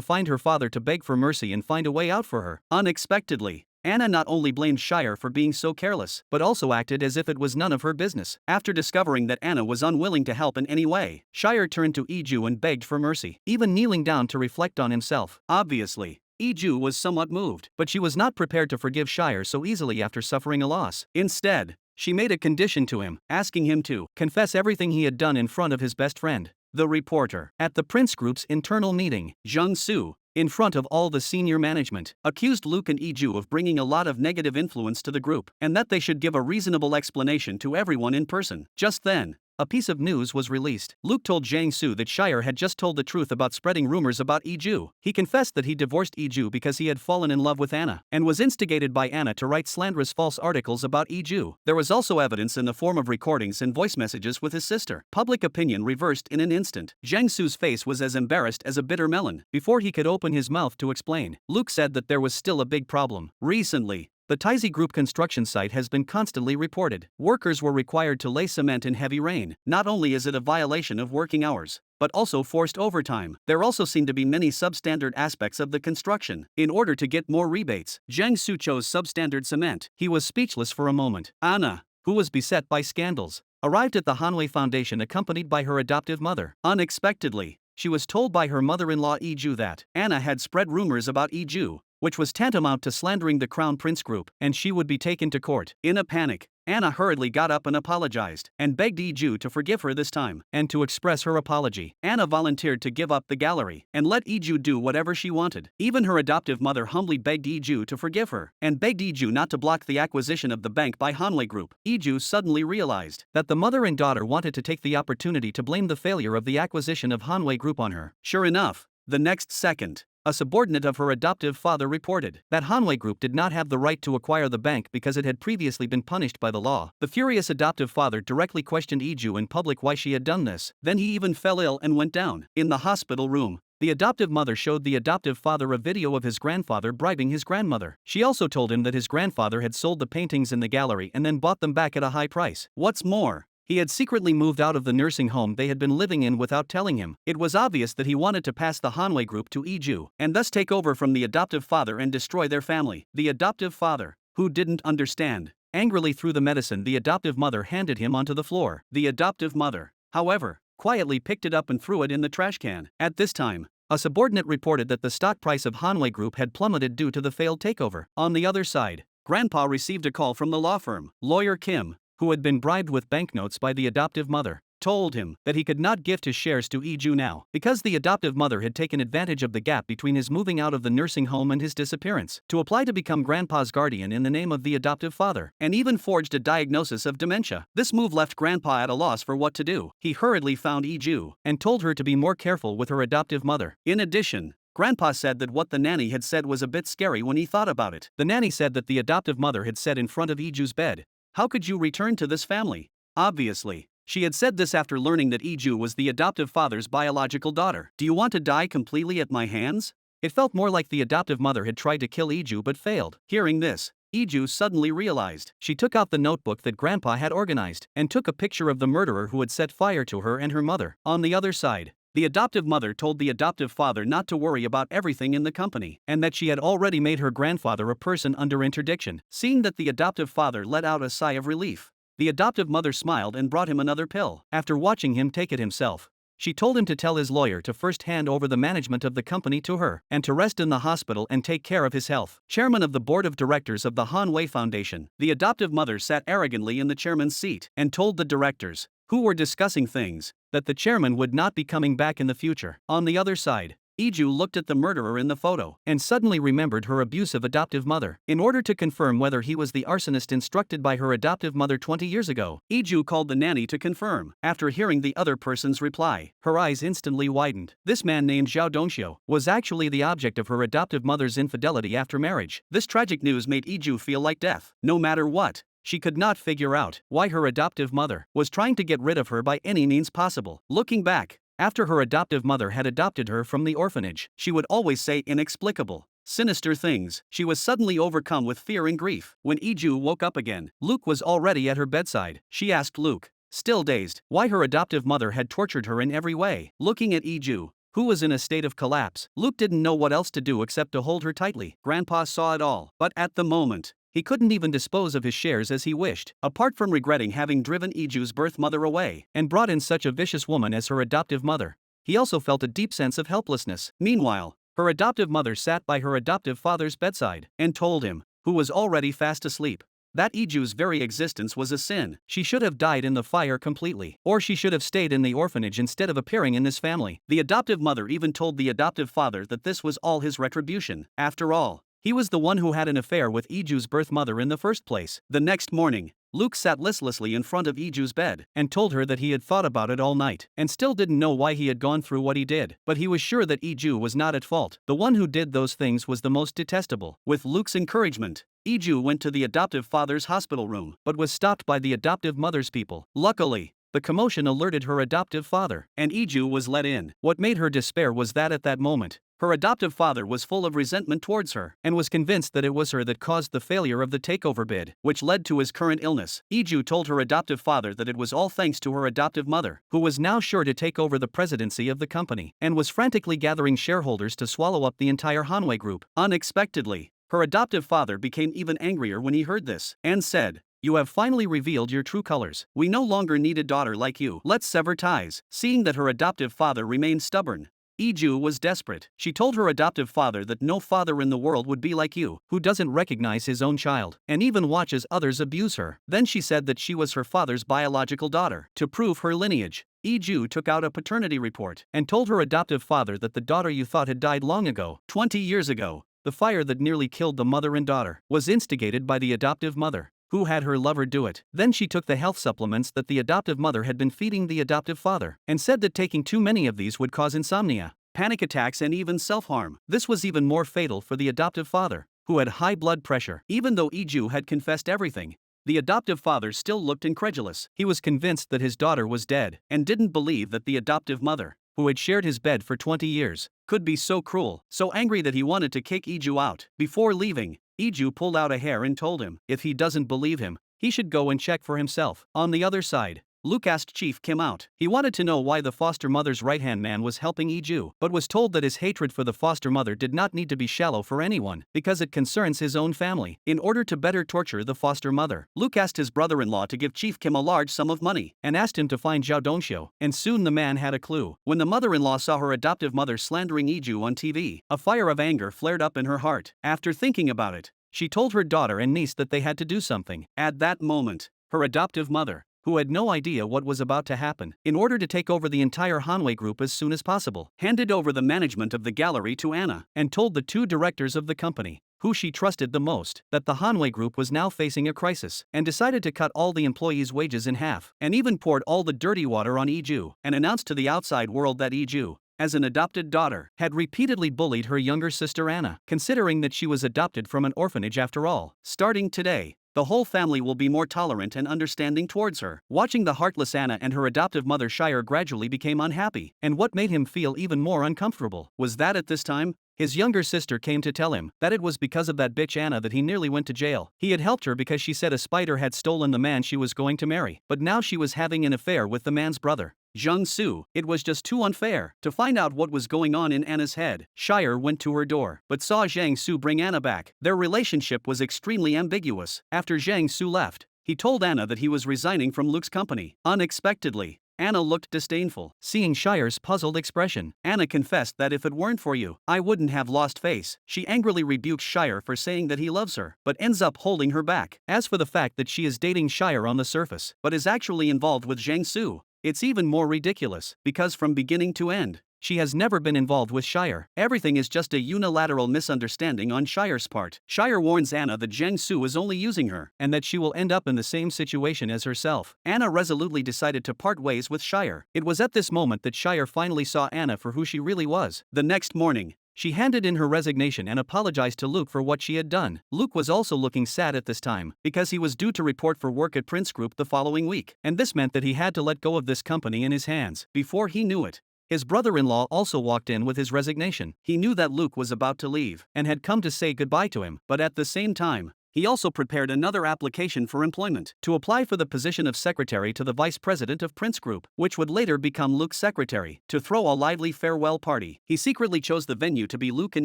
find her father to beg for mercy and find a way out for her. Unexpectedly, Anna not only blamed Shire for being so careless, but also acted as if it was none of her business. After discovering that Anna was unwilling to help in any way, Shire turned to Iju and begged for mercy, even kneeling down to reflect on himself. Obviously, Iju was somewhat moved, but she was not prepared to forgive Shire so easily after suffering a loss. Instead, she made a condition to him, asking him to confess everything he had done in front of his best friend, the reporter. At the Prince Group's internal meeting, Jiang Su, in front of all the senior management, accused Luke and Iju of bringing a lot of negative influence to the group, and that they should give a reasonable explanation to everyone in person. Just then, a piece of news was released. Luke told Jiang Su that Shire had just told the truth about spreading rumors about Iju. He confessed that he divorced Iju because he had fallen in love with Anna, and was instigated by Anna to write slanderous false articles about Iju. There was also evidence in the form of recordings and voice messages with his sister. Public opinion reversed in an instant. Jiang Su's face was as embarrassed as a bitter melon. Before he could open his mouth to explain, Luke said that there was still a big problem. Recently, the Taizi Group construction site has been constantly reported. Workers were required to lay cement in heavy rain. Not only is it a violation of working hours, but also forced overtime. There also seem to be many substandard aspects of the construction. In order to get more rebates, Jiang Su chose substandard cement. He was speechless for a moment. Anna, who was beset by scandals, arrived at the Hanwei Foundation accompanied by her adoptive mother. Unexpectedly, she was told by her mother-in-law Iju that Anna had spread rumors about Iju, which was tantamount to slandering the Crown Prince Group, and she would be taken to court. In a panic, Anna hurriedly got up and apologized, and begged Iju to forgive her this time, and to express her apology. Anna volunteered to give up the gallery, and let Iju do whatever she wanted. Even her adoptive mother humbly begged Iju to forgive her, and begged Iju not to block the acquisition of the bank by Hanwei Group. Iju suddenly realized that the mother and daughter wanted to take the opportunity to blame the failure of the acquisition of Hanwei Group on her. Sure enough, the next second, a subordinate of her adoptive father reported that Hanwei Group did not have the right to acquire the bank because it had previously been punished by the law. The furious adoptive father directly questioned Iju in public why she had done this. Then he even fell ill and went down. In the hospital room, the adoptive mother showed the adoptive father a video of his grandfather bribing his grandmother. She also told him that his grandfather had sold the paintings in the gallery and then bought them back at a high price. What's more, he had secretly moved out of the nursing home they had been living in without telling him. It was obvious that he wanted to pass the Hanwei Group to Iju, and thus take over from the adoptive father and destroy their family. The adoptive father, who didn't understand, angrily threw the medicine the adoptive mother handed him onto the floor. The adoptive mother, however, quietly picked it up and threw it in the trash can. At this time, a subordinate reported that the stock price of Hanwei Group had plummeted due to the failed takeover. On the other side, Grandpa received a call from the law firm. Lawyer Kim, who had been bribed with banknotes by the adoptive mother, told him that he could not gift his shares to Iju now, because the adoptive mother had taken advantage of the gap between his moving out of the nursing home and his disappearance, to apply to become Grandpa's guardian in the name of the adoptive father, and even forged a diagnosis of dementia. This move left Grandpa at a loss for what to do. He hurriedly found Iju, and told her to be more careful with her adoptive mother. In addition, Grandpa said that what the nanny had said was a bit scary when he thought about it. The nanny said that the adoptive mother had said in front of Iju's bed, "How could you return to this family?" Obviously, she had said this after learning that Iju was the adoptive father's biological daughter. "Do you want to die completely at my hands?" It felt more like the adoptive mother had tried to kill Iju but failed. Hearing this, Iju suddenly realized. She took out the notebook that Grandpa had organized and took a picture of the murderer who had set fire to her and her mother. On the other side, the adoptive mother told the adoptive father not to worry about everything in the company, and that she had already made her grandfather a person under interdiction. Seeing that the adoptive father let out a sigh of relief, the adoptive mother smiled and brought him another pill. After watching him take it himself, she told him to tell his lawyer to first hand over the management of the company to her, and to rest in the hospital and take care of his health. Chairman of the board of directors of the Han Wei Foundation, the adoptive mother sat arrogantly in the chairman's seat and told the directors, who were discussing things, that the chairman would not be coming back in the future. On the other side, Iju looked at the murderer in the photo and suddenly remembered her abusive adoptive mother. In order to confirm whether he was the arsonist instructed by her adoptive mother 20 years ago, Iju called the nanny to confirm. After hearing the other person's reply, her eyes instantly widened. This man named Zhao Dongxiu was actually the object of her adoptive mother's infidelity after marriage. This tragic news made Iju feel like death. No matter what, she could not figure out why her adoptive mother was trying to get rid of her by any means possible. Looking back, after her adoptive mother had adopted her from the orphanage, she would always say inexplicable, sinister things. She was suddenly overcome with fear and grief. When Iju woke up again, Luke was already at her bedside. She asked Luke, still dazed, why her adoptive mother had tortured her in every way. Looking at Iju, who was in a state of collapse, Luke didn't know what else to do except to hold her tightly. Grandpa saw it all, but at the moment, he couldn't even dispose of his shares as he wished. Apart from regretting having driven Iju's birth mother away and brought in such a vicious woman as her adoptive mother, he also felt a deep sense of helplessness. Meanwhile, her adoptive mother sat by her adoptive father's bedside and told him, who was already fast asleep, that Iju's very existence was a sin. She should have died in the fire completely, or she should have stayed in the orphanage instead of appearing in this family. The adoptive mother even told the adoptive father that this was all his retribution. After all, he was the one who had an affair with Iju's birth mother in the first place. The next morning, Luke sat listlessly in front of Iju's bed and told her that he had thought about it all night and still didn't know why he had gone through what he did. But he was sure that Iju was not at fault. The one who did those things was the most detestable. With Luke's encouragement, Iju went to the adoptive father's hospital room but was stopped by the adoptive mother's people. Luckily, the commotion alerted her adoptive father, and Iju was let in. What made her despair was that at that moment, her adoptive father was full of resentment towards her and was convinced that it was her that caused the failure of the takeover bid, which led to his current illness. Iju told her adoptive father that it was all thanks to her adoptive mother, who was now sure to take over the presidency of the company and was frantically gathering shareholders to swallow up the entire Han Wei Group. Unexpectedly, her adoptive father became even angrier when he heard this and said, "You have finally revealed your true colors. We no longer need a daughter like you. Let's sever ties." Seeing that her adoptive father remained stubborn, Iju was desperate. She told her adoptive father that no father in the world would be like you, who doesn't recognize his own child and even watches others abuse her. Then she said that she was her father's biological daughter. To prove her lineage, Iju took out a paternity report and told her adoptive father that the daughter you thought had died long ago, 20 years ago, the fire that nearly killed the mother and daughter, was instigated by the adoptive mother, who had her lover do it. Then she took the health supplements that the adoptive mother had been feeding the adoptive father and said that taking too many of these would cause insomnia, panic attacks and even self-harm. This was even more fatal for the adoptive father, who had high blood pressure. Even though Iju had confessed everything, the adoptive father still looked incredulous. He was convinced that his daughter was dead and didn't believe that the adoptive mother, who had shared his bed for 20 years, could be so cruel. So angry that he wanted to kick Iju out. Before leaving, Iju pulled out a hair and told him, if he doesn't believe him, he should go and check for himself. On the other side, Luke asked Chief Kim out. He wanted to know why the foster mother's right-hand man was helping Iju, but was told that his hatred for the foster mother did not need to be shallow for anyone, because it concerns his own family. In order to better torture the foster mother, Luke asked his brother-in-law to give Chief Kim a large sum of money, and asked him to find Zhao Dongxiu, and soon the man had a clue. When the mother-in-law saw her adoptive mother slandering Iju on TV, a fire of anger flared up in her heart. After thinking about it, she told her daughter and niece that they had to do something. At that moment, her adoptive mother, who had no idea what was about to happen, in order to take over the entire Han Wei Group as soon as possible, handed over the management of the gallery to Anna, and told the two directors of the company, who she trusted the most, that the Han Wei Group was now facing a crisis, and decided to cut all the employees' wages in half, and even poured all the dirty water on Iju, and announced to the outside world that Iju, as an adopted daughter, had repeatedly bullied her younger sister Anna, considering that she was adopted from an orphanage after all. Starting today, the whole family will be more tolerant and understanding towards her. Watching the heartless Anna and her adoptive mother Shire gradually became unhappy, and what made him feel even more uncomfortable was that at this time, His younger sister came to tell him that it was because of that bitch Anna that he nearly went to jail. He had helped her because she said a spider had stolen the man she was going to marry, but now she was having an affair with the man's brother, Zhang Su. It was just too unfair. To find out what was going on in Anna's head, Shire went to her door, but saw Zhang Su bring Anna back. Their relationship was extremely ambiguous. After Zhang Su left, he told Anna that he was resigning from Luke's company. Unexpectedly, Anna looked disdainful. Seeing Shire's puzzled expression, Anna confessed that if it weren't for you, I wouldn't have lost face. She angrily rebukes Shire for saying that he loves her, but ends up holding her back. As for the fact that she is dating Shire on the surface, but is actually involved with Zhang Su, it's even more ridiculous, because from beginning to end, she has never been involved with Shire. Everything is just a unilateral misunderstanding on Shire's part. Shire warns Anna that Zhang Su is only using her, and that she will end up in the same situation as herself. Anna resolutely decided to part ways with Shire. It was at this moment that Shire finally saw Anna for who she really was. The next morning, she handed in her resignation and apologized to Luke for what she had done. Luke was also looking sad at this time, because he was due to report for work at Prince Group the following week, and this meant that he had to let go of this company in his hands. Before he knew it, his brother-in-law also walked in with his resignation. He knew that Luke was about to leave, and had come to say goodbye to him, but at the same time, he also prepared another application for employment to apply for the position of secretary to the vice president of Prince Group, which would later become Luke's secretary. To throw a lively farewell party, he secretly chose the venue to be Luke and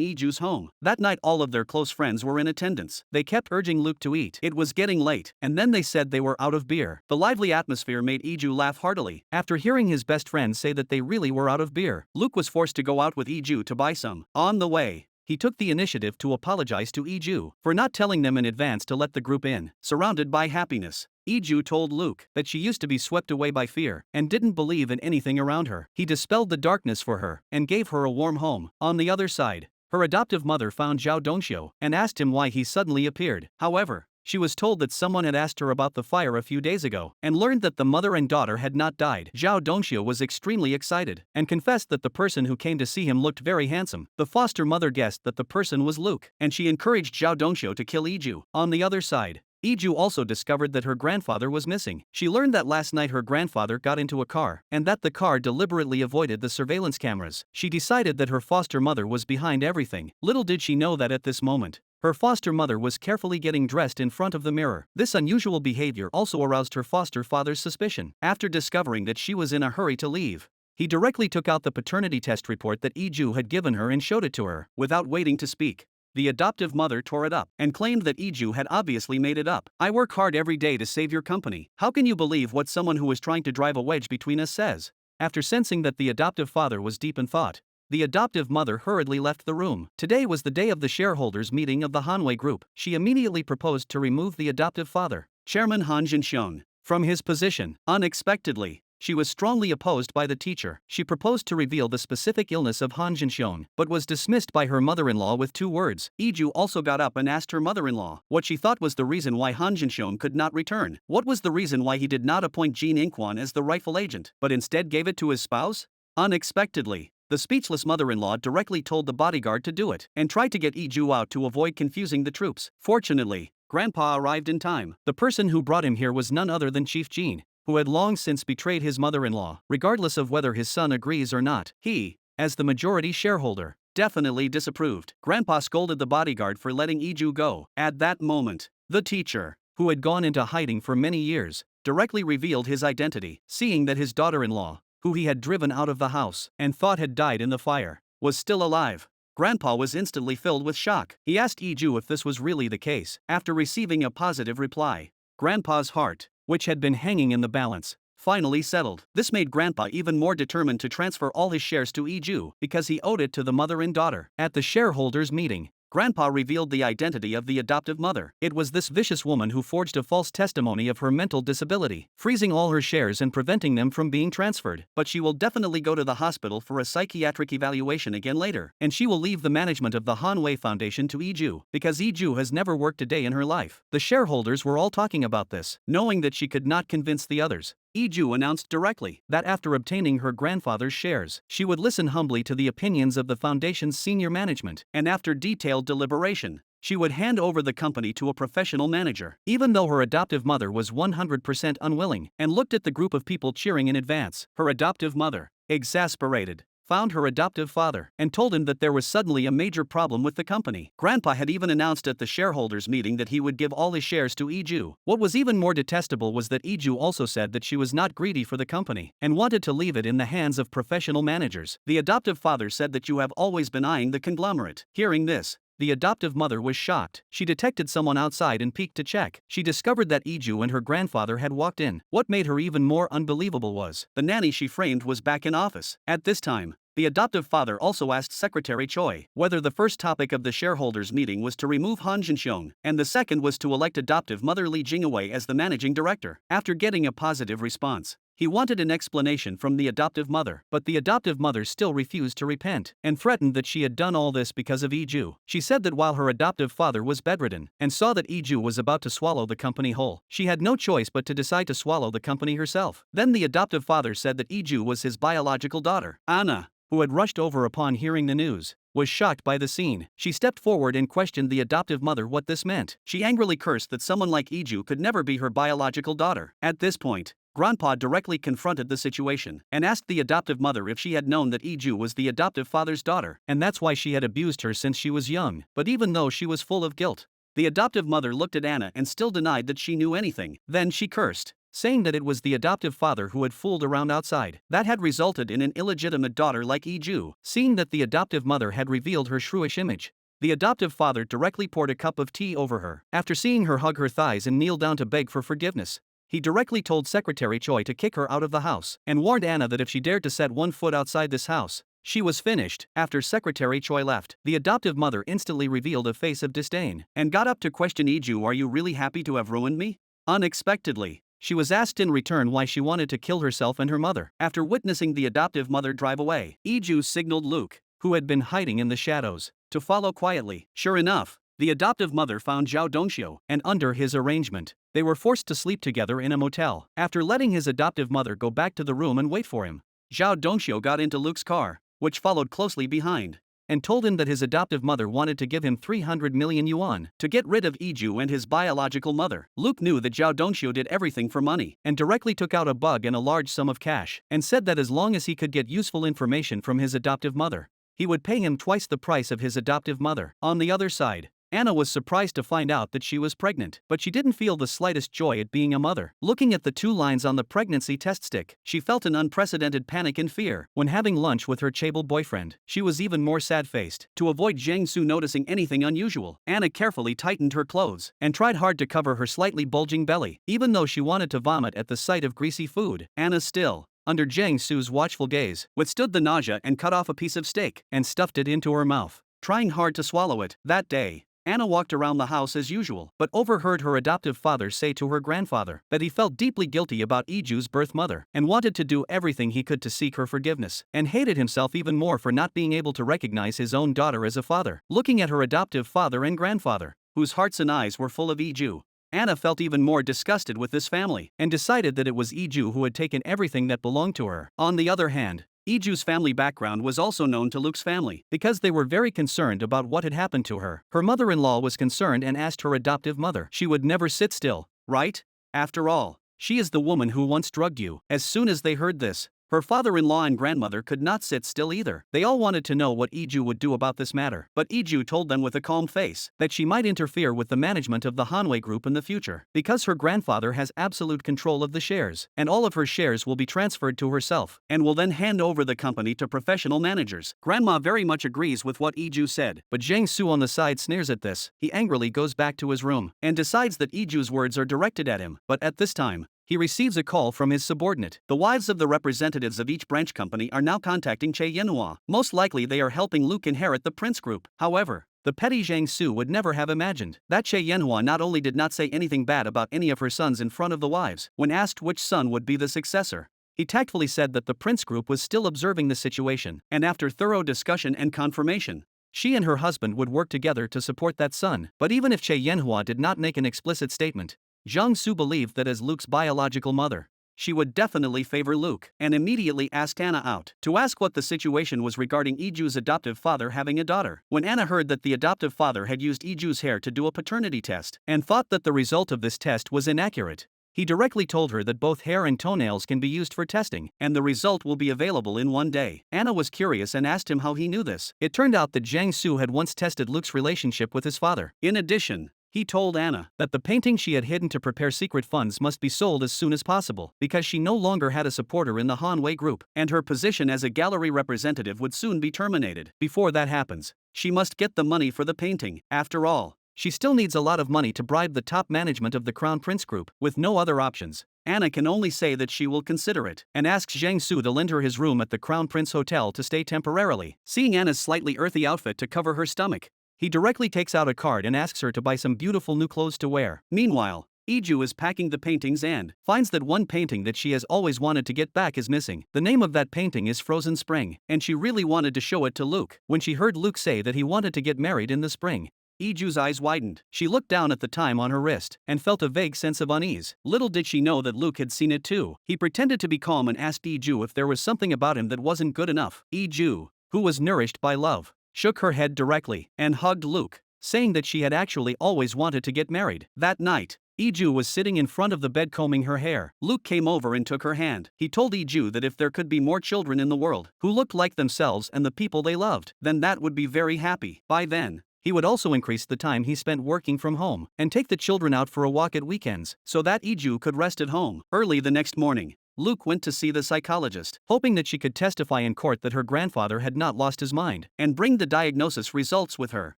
Iju's home. That night all of their close friends were in attendance. They kept urging Luke to eat. It was getting late, and then they said they were out of beer. The lively atmosphere made Iju laugh heartily. After hearing his best friend say that they really were out of beer, Luke was forced to go out with Iju to buy some. On the way, he took the initiative to apologize to Iju for not telling them in advance to let the group in. Surrounded by happiness, Iju told Luke that she used to be swept away by fear and didn't believe in anything around her. He dispelled the darkness for her and gave her a warm home. On the other side, her adoptive mother found Zhao Dongxiu and asked him why he suddenly appeared. However, she was told that someone had asked her about the fire a few days ago and learned that the mother and daughter had not died. Zhao Dongxiu was extremely excited and confessed that the person who came to see him looked very handsome. The foster mother guessed that the person was Luke, and she encouraged Zhao Dongxiu to kill Iju. On the other side, Iju also discovered that her grandfather was missing. She learned that last night her grandfather got into a car, and that the car deliberately avoided the surveillance cameras. She decided that her foster mother was behind everything. Little did she know that at this moment, her foster mother was carefully getting dressed in front of the mirror. This unusual behavior also aroused her foster father's suspicion. After discovering that she was in a hurry to leave, he directly took out the paternity test report that Iju had given her and showed it to her. Without waiting to speak, the adoptive mother tore it up and claimed that Iju had obviously made it up. I work hard every day to save your company. How can you believe what someone who was trying to drive a wedge between us says? After sensing that the adoptive father was deep in thought, the adoptive mother hurriedly left the room. Today was the day of the shareholders' meeting of the Hanwei Group. She immediately proposed to remove the adoptive father, Chairman Han Jinxiong, from his position. Unexpectedly, she was strongly opposed by the teacher. She proposed to reveal the specific illness of Han Jinxiong, but was dismissed by her mother-in-law with 2 words. Iju also got up and asked her mother-in-law what she thought was the reason why Han Jinxiong could not return. What was the reason why he did not appoint Jin Inquan as the rightful agent, but instead gave it to his spouse? Unexpectedly, the speechless mother-in-law directly told the bodyguard to do it, and tried to get Iju out to avoid confusing the troops. Fortunately, Grandpa arrived in time. The person who brought him here was none other than Chief Jin, who had long since betrayed his mother-in-law. Regardless of whether his son agrees or not, he, as the majority shareholder, definitely disapproved. Grandpa scolded the bodyguard for letting Iju go. At that moment, the teacher, who had gone into hiding for many years, directly revealed his identity. Seeing that his daughter-in-law, who he had driven out of the house and thought had died in the fire, was still alive, Grandpa was instantly filled with shock. He asked Iju if this was really the case. After receiving a positive reply, Grandpa's heart, which had been hanging in the balance, finally settled. This made Grandpa even more determined to transfer all his shares to Iju because he owed it to the mother and daughter. At the shareholders' meeting, Grandpa revealed the identity of the adoptive mother. It was this vicious woman who forged a false testimony of her mental disability, freezing all her shares and preventing them from being transferred. But she will definitely go to the hospital for a psychiatric evaluation again later, and she will leave the management of the Hanwei Foundation to Iju, because Iju has never worked a day in her life. The shareholders were all talking about this, knowing that she could not convince the others. Iju announced directly that after obtaining her grandfather's shares, she would listen humbly to the opinions of the foundation's senior management, and after detailed deliberation, she would hand over the company to a professional manager. Even though her adoptive mother was 100% unwilling and looked at the group of people cheering in advance, her adoptive mother, exasperated, found her adoptive father, and told him that there was suddenly a major problem with the company. Grandpa had even announced at the shareholders' meeting that he would give all his shares to Iju. What was even more detestable was that Iju also said that she was not greedy for the company and wanted to leave it in the hands of professional managers. The adoptive father said that you have always been eyeing the conglomerate. Hearing this, the adoptive mother was shocked. She detected someone outside and peeked to check. She discovered that Iju and her grandfather had walked in. What made her even more unbelievable was the nanny she framed was back in office. At this time, the adoptive father also asked Secretary Choi whether the first topic of the shareholders' meeting was to remove Han Jinxiong, and the second was to elect adoptive mother Li Jingwei as the managing director. After getting a positive response, he wanted an explanation from the adoptive mother, but the adoptive mother still refused to repent and threatened that she had done all this because of Iju. She said that while her adoptive father was bedridden and saw that Iju was about to swallow the company whole, she had no choice but to decide to swallow the company herself. Then the adoptive father said that Iju was his biological daughter. Anna, who had rushed over upon hearing the news, was shocked by the scene. She stepped forward and questioned the adoptive mother what this meant. She angrily cursed that someone like Iju could never be her biological daughter. At this point, Grandpa directly confronted the situation and asked the adoptive mother if she had known that Iju was the adoptive father's daughter, and that's why she had abused her since she was young. But even though she was full of guilt, the adoptive mother looked at Anna and still denied that she knew anything. Then she cursed, saying that it was the adoptive father who had fooled around outside. That had resulted in an illegitimate daughter like Iju. Seeing that the adoptive mother had revealed her shrewish image, the adoptive father directly poured a cup of tea over her. After seeing her hug her thighs and kneel down to beg for forgiveness, he directly told Secretary Choi to kick her out of the house and warned Anna that if she dared to set one foot outside this house, she was finished. After Secretary Choi left, the adoptive mother instantly revealed a face of disdain and got up to question Iju. Are you really happy to have ruined me? Unexpectedly, she was asked in return why she wanted to kill herself and her mother. After witnessing the adoptive mother drive away, Iju signaled Luke, who had been hiding in the shadows, to follow quietly. Sure enough, the adoptive mother found Zhao Dongxiu, and under his arrangement, they were forced to sleep together in a motel. After letting his adoptive mother go back to the room and wait for him, Zhao Dongxiu got into Luke's car, which followed closely behind, and told him that his adoptive mother wanted to give him 300 million yuan to get rid of Iju and his biological mother. Luke knew that Zhao Dongxiu did everything for money and directly took out a bug and a large sum of cash and said that as long as he could get useful information from his adoptive mother, he would pay him twice the price of his adoptive mother. On the other side, Anna was surprised to find out that she was pregnant, but she didn't feel the slightest joy at being a mother. Looking at the 2 lines on the pregnancy test stick, she felt an unprecedented panic and fear. When having lunch with her chaebol boyfriend, she was even more sad-faced. To avoid Zhang Su noticing anything unusual, Anna carefully tightened her clothes and tried hard to cover her slightly bulging belly. Even though she wanted to vomit at the sight of greasy food, Anna still, under Zhang Su's watchful gaze, withstood the nausea and cut off a piece of steak and stuffed it into her mouth, trying hard to swallow it. That day, Anna walked around the house as usual, but overheard her adoptive father say to her grandfather that he felt deeply guilty about Iju's birth mother and wanted to do everything he could to seek her forgiveness, and hated himself even more for not being able to recognize his own daughter as a father. Looking at her adoptive father and grandfather, whose hearts and eyes were full of Iju, Anna felt even more disgusted with this family and decided that it was Iju who had taken everything that belonged to her. On the other hand, Iju's family background was also known to Luke's family because they were very concerned about what had happened to her. Her mother-in-law was concerned and asked her adoptive mother. She would never sit still, right? After all, she is the woman who once drugged you. As soon as they heard this, her father-in-law and grandmother could not sit still either. They all wanted to know what Iju would do about this matter, but Iju told them with a calm face that she might interfere with the management of the Hanwei Group in the future because her grandfather has absolute control of the shares, and all of her shares will be transferred to herself and will then hand over the company to professional managers. Grandma very much agrees with what Iju said, but Zhang Su on the side sneers at this. He angrily goes back to his room and decides that Iju's words are directed at him, but at this time, he receives a call from his subordinate. The wives of the representatives of each branch company are now contacting Che Yenhua. Most likely they are helping Luke inherit the Prince Group. However, the petty Zhang Su would never have imagined that Che Yenhua not only did not say anything bad about any of her sons in front of the wives. When asked which son would be the successor, he tactfully said that the Prince Group was still observing the situation, and after thorough discussion and confirmation, she and her husband would work together to support that son. But even if Che Yenhua did not make an explicit statement, Zhang Su believed that as Luke's biological mother, she would definitely favor Luke, and immediately asked Anna out to ask what the situation was regarding Iju's adoptive father having a daughter. When Anna heard that the adoptive father had used Iju's hair to do a paternity test and thought that the result of this test was inaccurate, He directly told her that both hair and toenails can be used for testing, and the result will be available in one day. Anna was curious and asked him how he knew this. It turned out that Jiang Su had once tested Luke's relationship with his father. In addition, he told Anna that the painting she had hidden to prepare secret funds must be sold as soon as possible, because she no longer had a supporter in the Han Wei group, and her position as a gallery representative would soon be terminated. Before that happens, she must get the money for the painting. After all, she still needs a lot of money to bribe the top management of the Crown Prince Group. With no other options, Anna can only say that she will consider it, and asks Jiang Su to lend her his room at the Crown Prince Hotel to stay temporarily. Seeing Anna's slightly earthy outfit to cover her stomach, he directly takes out a card and asks her to buy some beautiful new clothes to wear. Meanwhile, Iju is packing the paintings and finds that one painting that she has always wanted to get back is missing. The name of that painting is Frozen Spring, and she really wanted to show it to Luke. When she heard Luke say that he wanted to get married in the spring, Iju's eyes widened. She looked down at the time on her wrist and felt a vague sense of unease. Little did she know that Luke had seen it too. He pretended to be calm and asked Iju if there was something about him that wasn't good enough. Iju, who was nourished by love, shook her head directly and hugged Luke, saying that she had actually always wanted to get married. That night, Iju was sitting in front of the bed combing her hair. Luke came over and took her hand. He told Iju that if there could be more children in the world who looked like themselves and the people they loved, then that would be very happy. By then, he would also increase the time he spent working from home and take the children out for a walk at weekends so that Iju could rest at home. Early the next morning, Luke went to see the psychologist, hoping that she could testify in court that her grandfather had not lost his mind and bring the diagnosis results with her.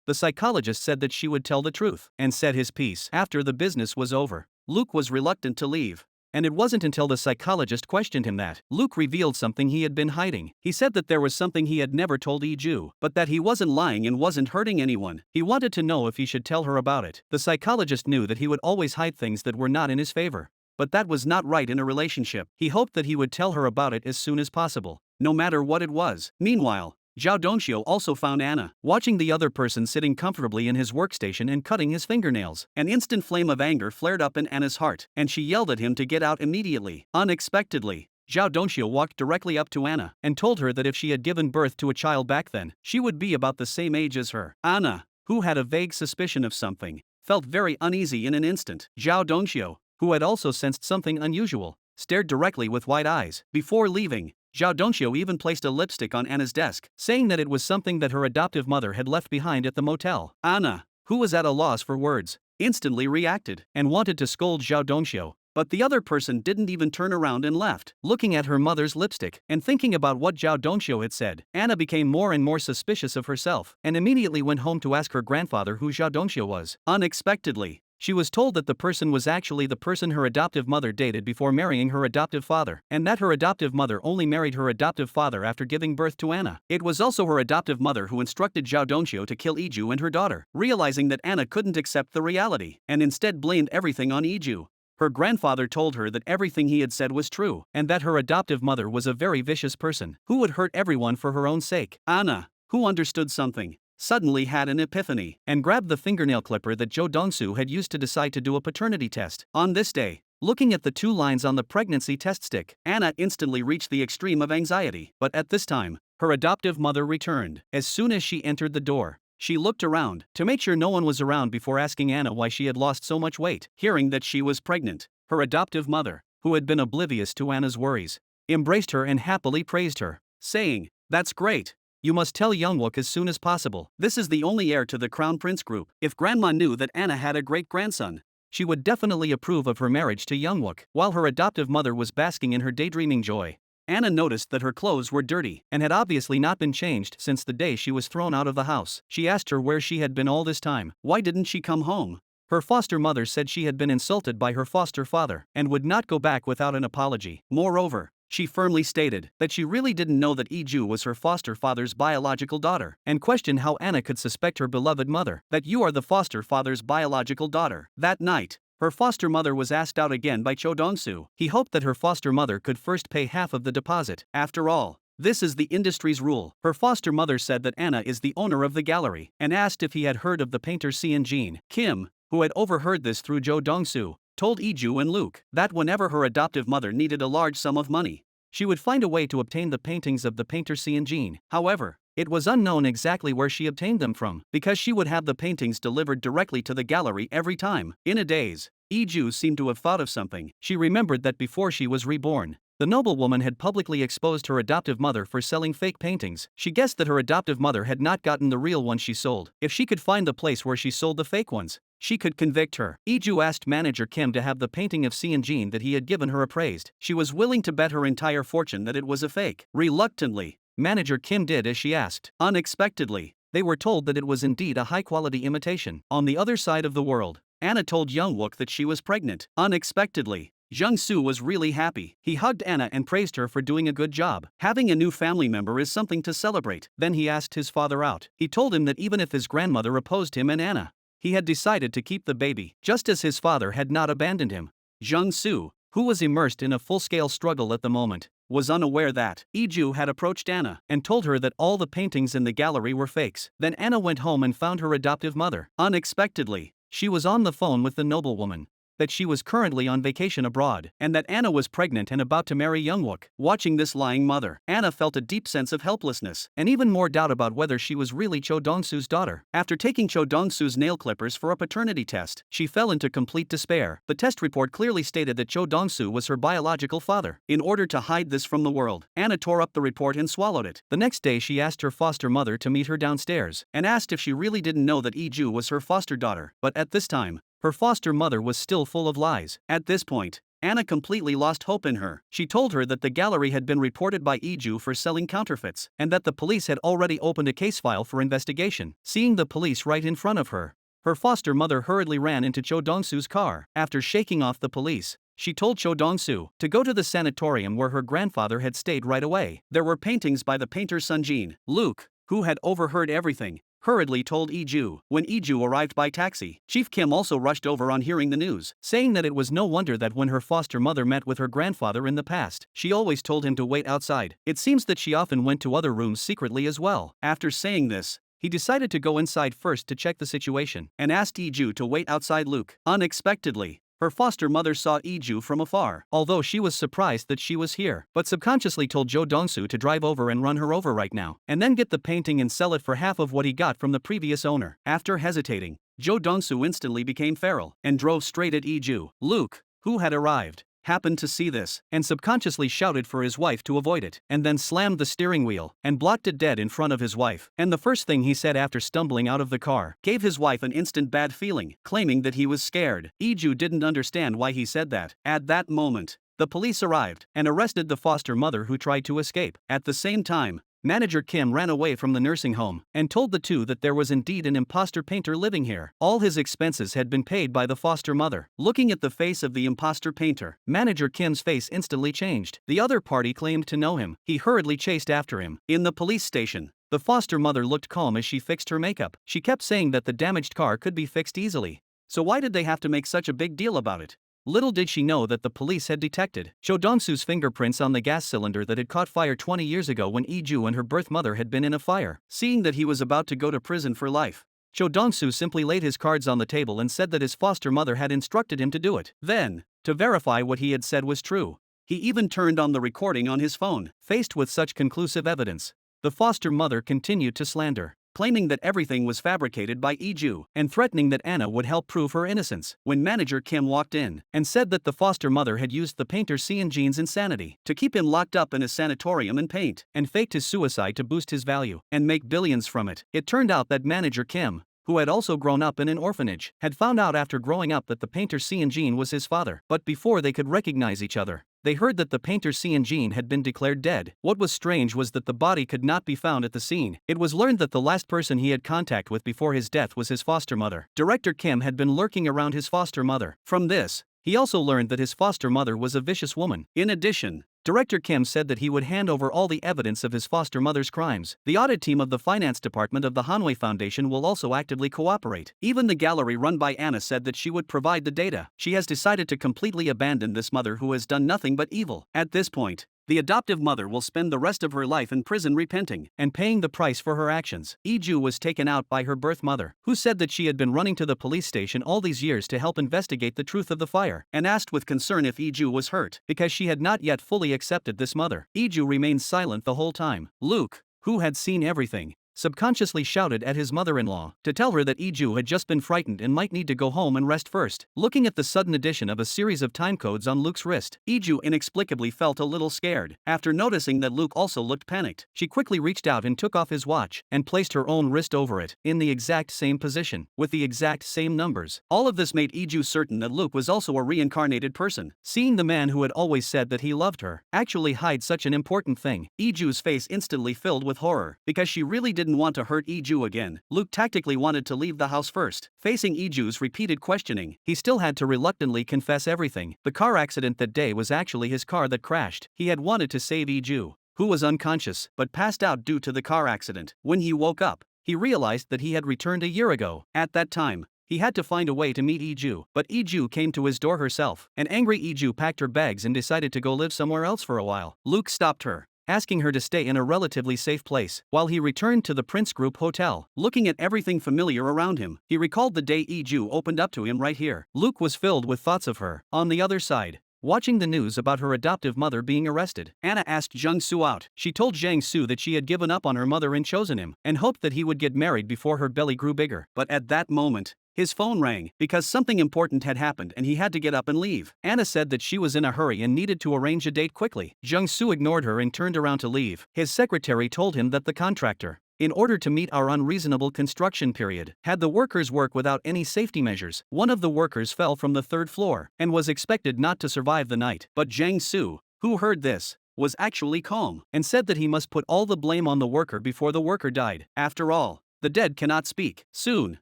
The psychologist said that she would tell the truth and said his piece. After the business was over, Luke was reluctant to leave, and it wasn't until the psychologist questioned him that Luke revealed something he had been hiding. He said that there was something he had never told Iju, but that he wasn't lying and wasn't hurting anyone. He wanted to know if he should tell her about it. The psychologist knew that he would always hide things that were not in his favor, but that was not right in a relationship. He hoped that he would tell her about it as soon as possible, no matter what it was. Meanwhile, Zhao Dongxiu also found Anna watching the other person sitting comfortably in his workstation and cutting his fingernails. An instant flame of anger flared up in Anna's heart, and she yelled at him to get out immediately. Unexpectedly, Zhao Dongxiu walked directly up to Anna and told her that if she had given birth to a child back then, she would be about the same age as her. Anna, who had a vague suspicion of something, felt very uneasy in an instant. Zhao Dongxiu, who had also sensed something unusual, stared directly with wide eyes. Before leaving, Zhao Dongxiu even placed a lipstick on Anna's desk, saying that it was something that her adoptive mother had left behind at the motel. Anna, who was at a loss for words, instantly reacted and wanted to scold Zhao Dongxiu, but the other person didn't even turn around and left. Looking at her mother's lipstick and thinking about what Zhao Dongxiu had said, Anna became more and more suspicious of herself and immediately went home to ask her grandfather who Zhao Dongxiu was. Unexpectedly, she was told that the person was actually the person her adoptive mother dated before marrying her adoptive father, and that her adoptive mother only married her adoptive father after giving birth to Anna. It was also her adoptive mother who instructed Zhao Dongxiu to kill Iju and her daughter. Realizing that Anna couldn't accept the reality, and instead blamed everything on Iju, her grandfather told her that everything he had said was true, and that her adoptive mother was a very vicious person who would hurt everyone for her own sake. Anna, who understood something, suddenly had an epiphany and grabbed the fingernail clipper that Zhou Dongsu had used to decide to do a paternity test. On this day, looking at the 2 lines on the pregnancy test stick, Anna instantly reached the extreme of anxiety. But at this time, her adoptive mother returned. As soon as she entered the door, she looked around to make sure no one was around before asking Anna why she had lost so much weight. Hearing that she was pregnant, her adoptive mother, who had been oblivious to Anna's worries, embraced her and happily praised her, saying, "That's great. You must tell Youngwook as soon as possible. This is the only heir to the Crown Prince Group. If Grandma knew that Anna had a great-grandson, she would definitely approve of her marriage to Youngwook." While her adoptive mother was basking in her daydreaming joy, Anna noticed that her clothes were dirty and had obviously not been changed since the day she was thrown out of the house. She asked her where she had been all this time. Why didn't she come home? Her foster mother said she had been insulted by her foster father and would not go back without an apology. Moreover, she firmly stated that she really didn't know that Iju was her foster father's biological daughter, and questioned how Anna could suspect her beloved mother that you are the foster father's biological daughter. That night, her foster mother was asked out again by Cho Dongsu. He hoped that her foster mother could first pay half of the deposit. After all, this is the industry's rule. Her foster mother said that Anna is the owner of the gallery and asked if he had heard of the painter Cian Jin. Kim, who had overheard this through Zhou Dongsu, told Iju and Luke that whenever her adoptive mother needed a large sum of money, she would find a way to obtain the paintings of the painter Cian Jin. However, it was unknown exactly where she obtained them from, because she would have the paintings delivered directly to the gallery every time. In a daze, Iju seemed to have thought of something. She remembered that before she was reborn, the noblewoman had publicly exposed her adoptive mother for selling fake paintings. She guessed that her adoptive mother had not gotten the real ones she sold. If she could find the place where she sold the fake ones, she could convict her. Iju asked manager Kim to have the painting of Sean Jean that he had given her appraised. She was willing to bet her entire fortune that it was a fake. Reluctantly, manager Kim did as she asked. Unexpectedly, they were told that it was indeed a high-quality imitation. On the other side of the world, Anna told Youngwook that she was pregnant. Unexpectedly, Jung-soo was really happy. He hugged Anna and praised her for doing a good job. Having a new family member is something to celebrate. Then he asked his father out. He told him that even if his grandmother opposed him and Anna, he had decided to keep the baby, just as his father had not abandoned him. Jung-soo, who was immersed in a full-scale struggle at the moment, was unaware that Iju had approached Anna and told her that all the paintings in the gallery were fakes. Then Anna went home and found her adoptive mother. Unexpectedly, she was on the phone with the noblewoman, that she was currently on vacation abroad, and that Anna was pregnant and about to marry Youngwook. Watching this lying mother, Anna felt a deep sense of helplessness, and even more doubt about whether she was really Cho Dong-soo's daughter. After taking Cho Dong-soo's nail clippers for a paternity test, she fell into complete despair. The test report clearly stated that Cho Dong-soo was her biological father. In order to hide this from the world, Anna tore up the report and swallowed it. The next day she asked her foster mother to meet her downstairs, and asked if she really didn't know that Iju was her foster daughter. But at this time, her foster mother was still full of lies. At this point, Anna completely lost hope in her. She told her that the gallery had been reported by Iju for selling counterfeits, and that the police had already opened a case file for investigation. Seeing the police right in front of her, her foster mother hurriedly ran into Cho Dong-soo's car. After shaking off the police, she told Cho Dong-soo to go to the sanatorium where her grandfather had stayed right away. There were paintings by the painter Sun Jin. Luke, who had overheard everything, hurriedly told Iju. When Iju arrived by taxi, Chief Kim also rushed over on hearing the news, saying that it was no wonder that when her foster mother met with her grandfather in the past, she always told him to wait outside. It seems that she often went to other rooms secretly as well. After saying this, he decided to go inside first to check the situation, and asked Iju to wait outside Luke. Unexpectedly, her foster mother saw Iju from afar, although she was surprised that she was here, but subconsciously told Jo Dong-soo to drive over and run her over right now, and then get the painting and sell it for half of what he got from the previous owner. After hesitating, Jo Dong-soo instantly became feral and drove straight at Iju. Luke, who had arrived, happened to see this, and subconsciously shouted for his wife to avoid it, and then slammed the steering wheel and blocked it dead in front of his wife. And the first thing he said after stumbling out of the car gave his wife an instant bad feeling, claiming that he was scared. Iju didn't understand why he said that. At that moment, the police arrived and arrested the foster mother who tried to escape. At the same time, Manager Kim ran away from the nursing home and told the two that there was indeed an imposter painter living here. All his expenses had been paid by the foster mother. Looking at the face of the imposter painter, Manager Kim's face instantly changed. The other party claimed to know him. He hurriedly chased after him. In the police station, the foster mother looked calm as she fixed her makeup. She kept saying that the damaged car could be fixed easily. So why did they have to make such a big deal about it? Little did she know that the police had detected Cho Dong-soo's fingerprints on the gas cylinder that had caught fire 20 years ago when Iju and her birth mother had been in a fire. Seeing that he was about to go to prison for life, Cho Dong-soo simply laid his cards on the table and said that his foster mother had instructed him to do it. Then, to verify what he had said was true, he even turned on the recording on his phone. Faced with such conclusive evidence, the foster mother continued to slander, claiming that everything was fabricated by Iju, and threatening that Anna would help prove her innocence. When Manager Kim walked in and said that the foster mother had used the painter Seon Jin's insanity to keep him locked up in a sanatorium and paint, and faked his suicide to boost his value and make billions from it, it turned out that Manager Kim, who had also grown up in an orphanage, had found out after growing up that the painter Seon Jin was his father. But before they could recognize each other, they heard that the painter Seon Jin had been declared dead. What was strange was that the body could not be found at the scene. It was learned that the last person he had contact with before his death was his foster mother. Director Kim had been lurking around his foster mother. From this, he also learned that his foster mother was a vicious woman. In addition, Director Kim said that he would hand over all the evidence of his foster mother's crimes. The audit team of the finance department of the Hanwei Foundation will also actively cooperate. Even the gallery run by Anna said that she would provide the data. She has decided to completely abandon this mother who has done nothing but evil. At this point, the adoptive mother will spend the rest of her life in prison repenting and paying the price for her actions. Iju was taken out by her birth mother, who said that she had been running to the police station all these years to help investigate the truth of the fire, and asked with concern if Iju was hurt, because she had not yet fully accepted this mother. Iju remained silent the whole time. Luke, who had seen everything, subconsciously shouted at his mother-in-law to tell her that Iju had just been frightened and might need to go home and rest first. Looking at the sudden addition of a series of timecodes on Luke's wrist, Iju inexplicably felt a little scared. After noticing that Luke also looked panicked, she quickly reached out and took off his watch and placed her own wrist over it, in the exact same position, with the exact same numbers. All of this made Iju certain that Luke was also a reincarnated person. Seeing the man who had always said that he loved her actually hide such an important thing, Iju's face instantly filled with horror, because she really didn't want to hurt Iju again. Luke tactically wanted to leave the house first. Facing Iju's repeated questioning, he still had to reluctantly confess everything. The car accident that day was actually his car that crashed. He had wanted to save Iju, who was unconscious but passed out due to the car accident. When he woke up, he realized that he had returned a year ago. At that time, he had to find a way to meet Iju, but Iju came to his door herself. An angry Iju packed her bags and decided to go live somewhere else for a while. Luke stopped her, asking her to stay in a relatively safe place, while he returned to the Prince Group Hotel. Looking at everything familiar around him, he recalled the day Iju opened up to him right here. Luke was filled with thoughts of her. On the other side, watching the news about her adoptive mother being arrested, Anna asked Jiang Su out. She told Jiang Su that she had given up on her mother and chosen him, and hoped that he would get married before her belly grew bigger. But at that moment, his phone rang, because something important had happened and he had to get up and leave. Anna said that she was in a hurry and needed to arrange a date quickly. Jiang Su ignored her and turned around to leave. His secretary told him that the contractor, in order to meet our unreasonable construction period, had the workers work without any safety measures. One of the workers fell from the third floor and was expected not to survive the night. But Jiang Su, who heard this, was actually calm and said that he must put all the blame on the worker before the worker died. After all, the dead cannot speak. Soon,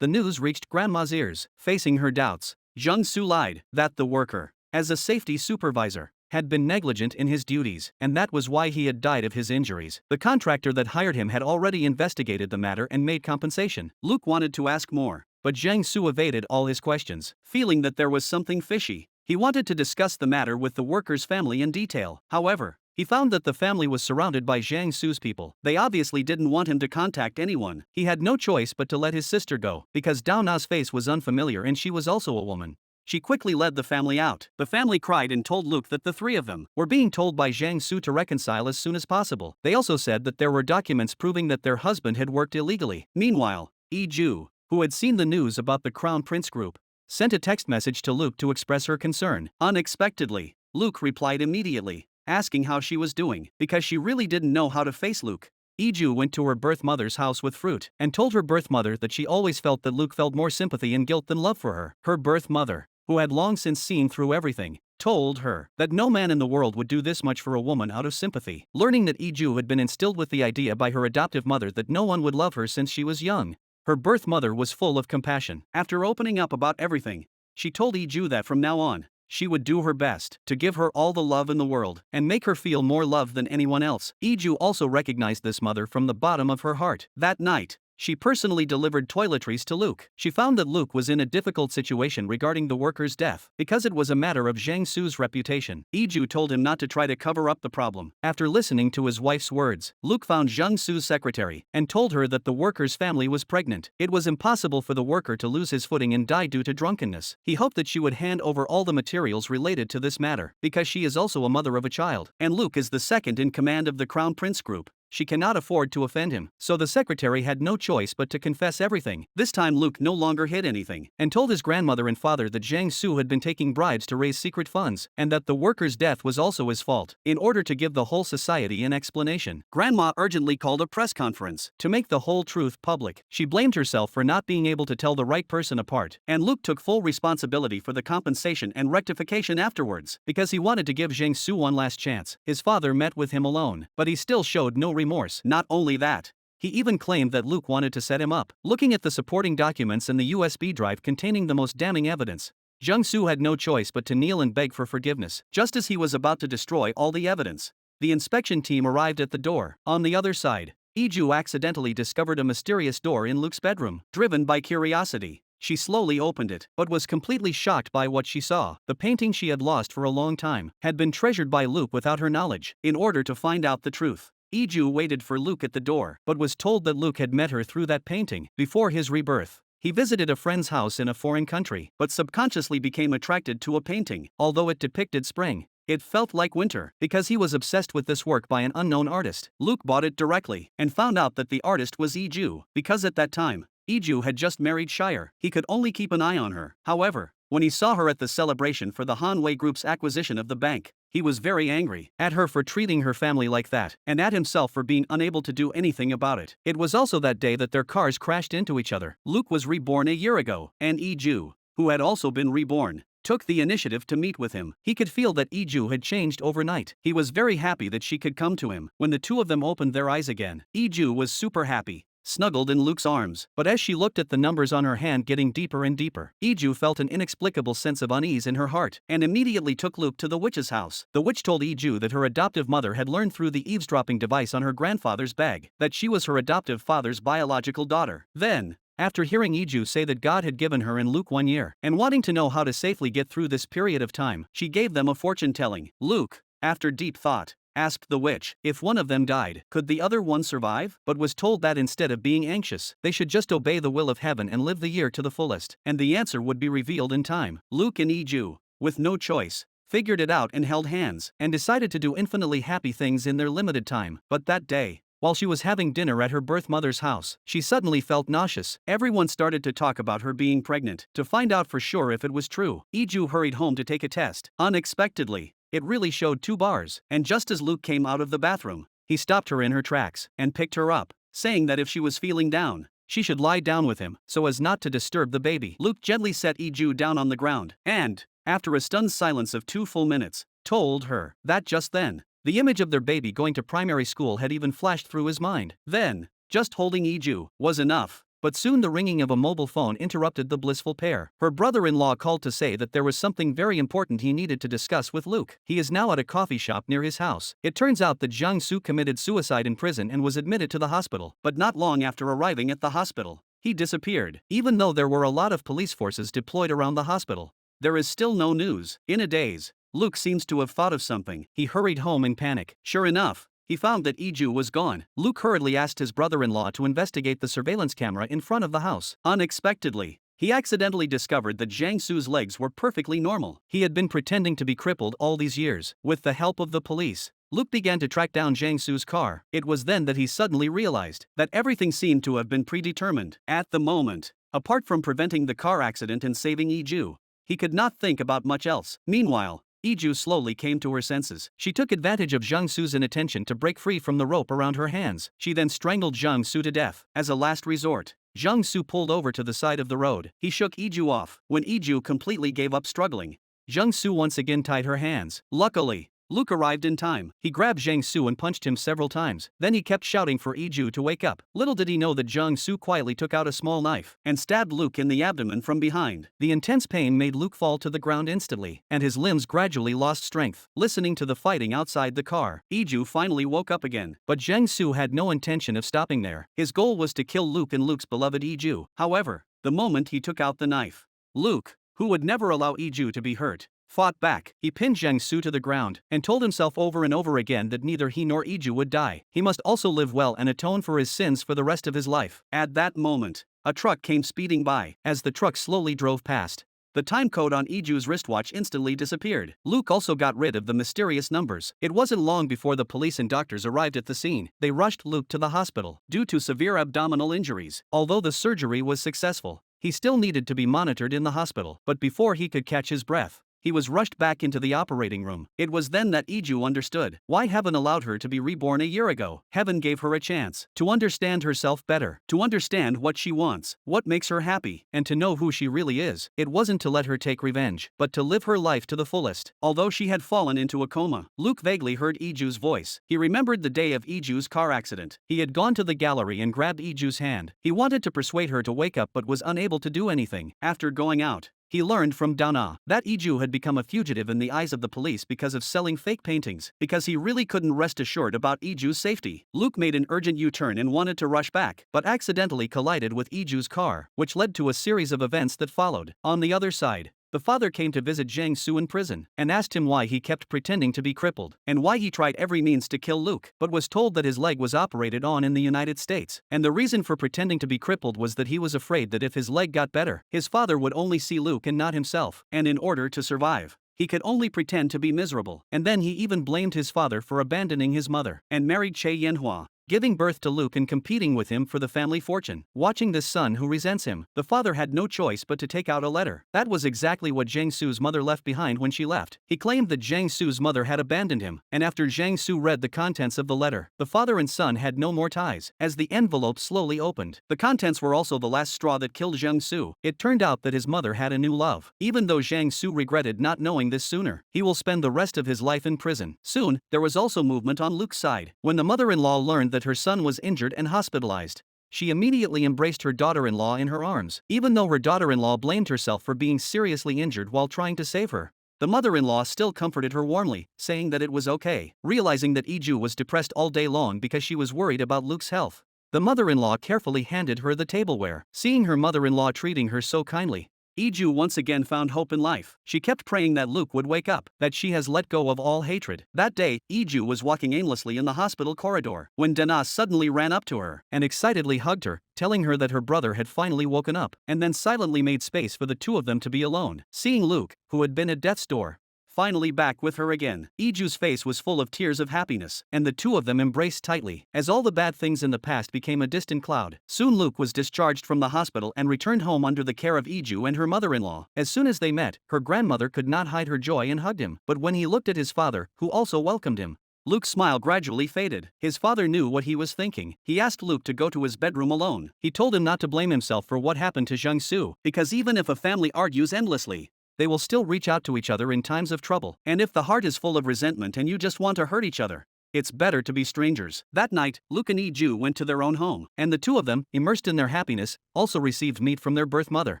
the news reached Grandma's ears. Facing her doubts, Jiang Su lied that the worker, as a safety supervisor, had been negligent in his duties, and that was why he had died of his injuries. The contractor that hired him had already investigated the matter and made compensation. Luke wanted to ask more, but Jiang Su evaded all his questions, feeling that there was something fishy. He wanted to discuss the matter with the worker's family in detail. However, he found that the family was surrounded by Jiang Su's people. They obviously didn't want him to contact anyone. He had no choice but to let his sister go, because Dao Na's face was unfamiliar and she was also a woman. She quickly led the family out. The family cried and told Luke that the three of them were being told by Jiang Su to reconcile as soon as possible. They also said that there were documents proving that their husband had worked illegally. Meanwhile, Iju, who had seen the news about the Crown Prince Group, sent a text message to Luke to express her concern. Unexpectedly, Luke replied immediately, asking how she was doing, because she really didn't know how to face Luke. Iju went to her birth mother's house with fruit and told her birth mother that she always felt that Luke felt more sympathy and guilt than love for her. Her birth mother, who had long since seen through everything, told her that no man in the world would do this much for a woman out of sympathy. Learning that Iju had been instilled with the idea by her adoptive mother that no one would love her since she was young, her birth mother was full of compassion. After opening up about everything, she told Iju that from now on, she would do her best to give her all the love in the world and make her feel more loved than anyone else. Iju also recognized this mother from the bottom of her heart. That night, she personally delivered toiletries to Luke. She found that Luke was in a difficult situation regarding the worker's death, because it was a matter of Jiang Su's reputation. Iju told him not to try to cover up the problem. After listening to his wife's words, Luke found Jiang Su's secretary and told her that the worker's family was pregnant. It was impossible for the worker to lose his footing and die due to drunkenness. He hoped that she would hand over all the materials related to this matter, because she is also a mother of a child, and Luke is the second in command of the Crown Prince Group. She cannot afford to offend him, so the secretary had no choice but to confess everything. This time Luke no longer hid anything, and told his grandmother and father that Jiang Su had been taking bribes to raise secret funds, and that the worker's death was also his fault. In order to give the whole society an explanation, Grandma urgently called a press conference to make the whole truth public. She blamed herself for not being able to tell the right person apart, and Luke took full responsibility for the compensation and rectification afterwards, because he wanted to give Jiang Su one last chance. His father met with him alone, but he still showed no remorse. Not only that, he even claimed that Luke wanted to set him up. Looking at the supporting documents and the USB drive containing the most damning evidence, Jiang Su had no choice but to kneel and beg for forgiveness. Just as he was about to destroy all the evidence, the inspection team arrived at the door. On the other side, Iju accidentally discovered a mysterious door in Luke's bedroom. Driven by curiosity, she slowly opened it, but was completely shocked by what she saw. The painting she had lost for a long time had been treasured by Luke without her knowledge. In order to find out the truth, Iju waited for Luke at the door, but was told that Luke had met her through that painting. Before his rebirth, he visited a friend's house in a foreign country, but subconsciously became attracted to a painting. Although it depicted spring, It felt like winter, because he was obsessed with this work by an unknown artist. Luke bought it directly, and found out that the artist was Iju, because at that time, Iju had just married Shire. He could only keep an eye on her. However, when he saw her at the celebration for the Hanwei Group's acquisition of the bank, he was very angry at her for treating her family like that, and at himself for being unable to do anything about it. It was also that day that their cars crashed into each other. Luke was reborn a year ago, and Iju, who had also been reborn, took the initiative to meet with him. He could feel that Iju had changed overnight. He was very happy that she could come to him. When the two of them opened their eyes again, Iju was super happy, snuggled in Luke's arms. But as she looked at the numbers on her hand getting deeper and deeper, Iju felt an inexplicable sense of unease in her heart, and immediately took Luke to the witch's house. The witch told Iju that her adoptive mother had learned through the eavesdropping device on her grandfather's bag that she was her adoptive father's biological daughter. Then, after hearing Iju say that God had given her and Luke 1 year, and wanting to know how to safely get through this period of time, she gave them a fortune-telling. Luke, after deep thought, asked the witch if one of them died, could the other one survive? But was told that instead of being anxious, they should just obey the will of heaven and live the year to the fullest, and the answer would be revealed in time. Luke and Iju, with no choice, figured it out and held hands, and decided to do infinitely happy things in their limited time. But that day, while she was having dinner at her birth mother's house, she suddenly felt nauseous. Everyone started to talk about her being pregnant. To find out for sure if it was true, Iju hurried home to take a test. Unexpectedly, it really showed 2 bars, and just as Luke came out of the bathroom, he stopped her in her tracks and picked her up, saying that if she was feeling down, she should lie down with him so as not to disturb the baby. Luke gently set Iju down on the ground and, after a stunned silence of 2 full minutes, told her that just then, the image of their baby going to primary school had even flashed through his mind. Then, just holding Iju was enough. But soon the ringing of a mobile phone interrupted the blissful pair. Her brother-in-law called to say that there was something very important he needed to discuss with Luke. He is now at a coffee shop near his house. It turns out that Jiang Su committed suicide in prison and was admitted to the hospital. But not long after arriving at the hospital, he disappeared. Even though there were a lot of police forces deployed around the hospital, there is still no news. In a daze, Luke seems to have thought of something. He hurried home in panic. Sure enough, he found that Iju was gone. Luke hurriedly asked his brother-in-law to investigate the surveillance camera in front of the house. Unexpectedly, he accidentally discovered that Jiang Su's legs were perfectly normal. He had been pretending to be crippled all these years. With the help of the police, Luke began to track down Jiang Su's car. It was then that he suddenly realized that everything seemed to have been predetermined. At the moment, apart from preventing the car accident and saving Iju, he could not think about much else. Meanwhile, Iju slowly came to her senses. She took advantage of Jiang Su's inattention to break free from the rope around her hands. She then strangled Jiang Su to death. As a last resort, Jiang Su pulled over to the side of the road. He shook Iju off. When Iju completely gave up struggling, Jiang Su once again tied her hands. Luckily, Luke arrived in time. He grabbed Jiang Su and punched him several times. Then he kept shouting for Iju to wake up. Little did he know that Jiang Su quietly took out a small knife and stabbed Luke in the abdomen from behind. The intense pain made Luke fall to the ground instantly, and his limbs gradually lost strength. Listening to the fighting outside the car, Iju finally woke up again. But Jiang Su had no intention of stopping there. His goal was to kill Luke and Luke's beloved Iju. However, the moment he took out the knife, Luke, who would never allow Iju to be hurt, fought back. He pinned Jiang Su to the ground and told himself over and over again that neither he nor Iju would die. He must also live well and atone for his sins for the rest of his life. At that moment, a truck came speeding by. As the truck slowly drove past, the time code on Iju's wristwatch instantly disappeared. Luke also got rid of the mysterious numbers. It wasn't long before the police and doctors arrived at the scene. They rushed Luke to the hospital due to severe abdominal injuries. Although the surgery was successful, he still needed to be monitored in the hospital. But before he could catch his breath, he was rushed back into the operating room. It was then that Iju understood why heaven allowed her to be reborn a year ago. Heaven gave her a chance to understand herself better, to understand what she wants, what makes her happy, and to know who she really is. It wasn't to let her take revenge, but to live her life to the fullest. Although she had fallen into a coma, Luke vaguely heard Iju's voice. He remembered the day of Iju's car accident. He had gone to the gallery and grabbed Iju's hand. He wanted to persuade her to wake up but was unable to do anything. After going out, he learned from Dana that Iju had become a fugitive in the eyes of the police because of selling fake paintings, because he really couldn't rest assured about Iju's safety. Luke made an urgent U-turn and wanted to rush back, but accidentally collided with Iju's car, which led to a series of events that followed. On the other side, the father came to visit Jiang Su in prison and asked him why he kept pretending to be crippled and why he tried every means to kill Luke, but was told that his leg was operated on in the United States. And the reason for pretending to be crippled was that he was afraid that if his leg got better, his father would only see Luke and not himself. And in order to survive, he could only pretend to be miserable. And then he even blamed his father for abandoning his mother and married Che Yanhua, giving birth to Luke and competing with him for the family fortune. Watching this son who resents him, the father had no choice but to take out a letter. That was exactly what Jiang Su's mother left behind when she left. He claimed that Jiang Su's mother had abandoned him, and after Jiang Su read the contents of the letter, the father and son had no more ties. As the envelope slowly opened, the contents were also the last straw that killed Jiang Su. It turned out that his mother had a new love. Even though Jiang Su regretted not knowing this sooner, he will spend the rest of his life in prison. Soon, there was also movement on Luke's side. When the mother-in-law learned that her son was injured and hospitalized, she immediately embraced her daughter-in-law in her arms. Even though her daughter-in-law blamed herself for being seriously injured while trying to save her, the mother-in-law still comforted her warmly, saying that it was okay. Realizing that Iju was depressed all day long because she was worried about Luke's health, the mother-in-law carefully handed her the tableware. Seeing her mother-in-law treating her so kindly, Iju once again found hope in life. She kept praying that Luke would wake up, that she has let go of all hatred. That day, Iju was walking aimlessly in the hospital corridor when Dana suddenly ran up to her and excitedly hugged her, telling her that her brother had finally woken up, and then silently made space for the two of them to be alone. Seeing Luke, who had been at death's door, finally back with her again, Iju's face was full of tears of happiness, and the two of them embraced tightly, as all the bad things in the past became a distant cloud. Soon Luke was discharged from the hospital and returned home under the care of Iju and her mother-in-law. As soon as they met, her grandmother could not hide her joy and hugged him, but when he looked at his father, who also welcomed him, Luke's smile gradually faded. His father knew what he was thinking. He asked Luke to go to his bedroom alone. He told him not to blame himself for what happened to Jiang Su, because even if a family argues endlessly, they will still reach out to each other in times of trouble. And if the heart is full of resentment and you just want to hurt each other, it's better to be strangers. That night, Luke and Iju went to their own home, and the two of them, immersed in their happiness, also received meat from their birth mother.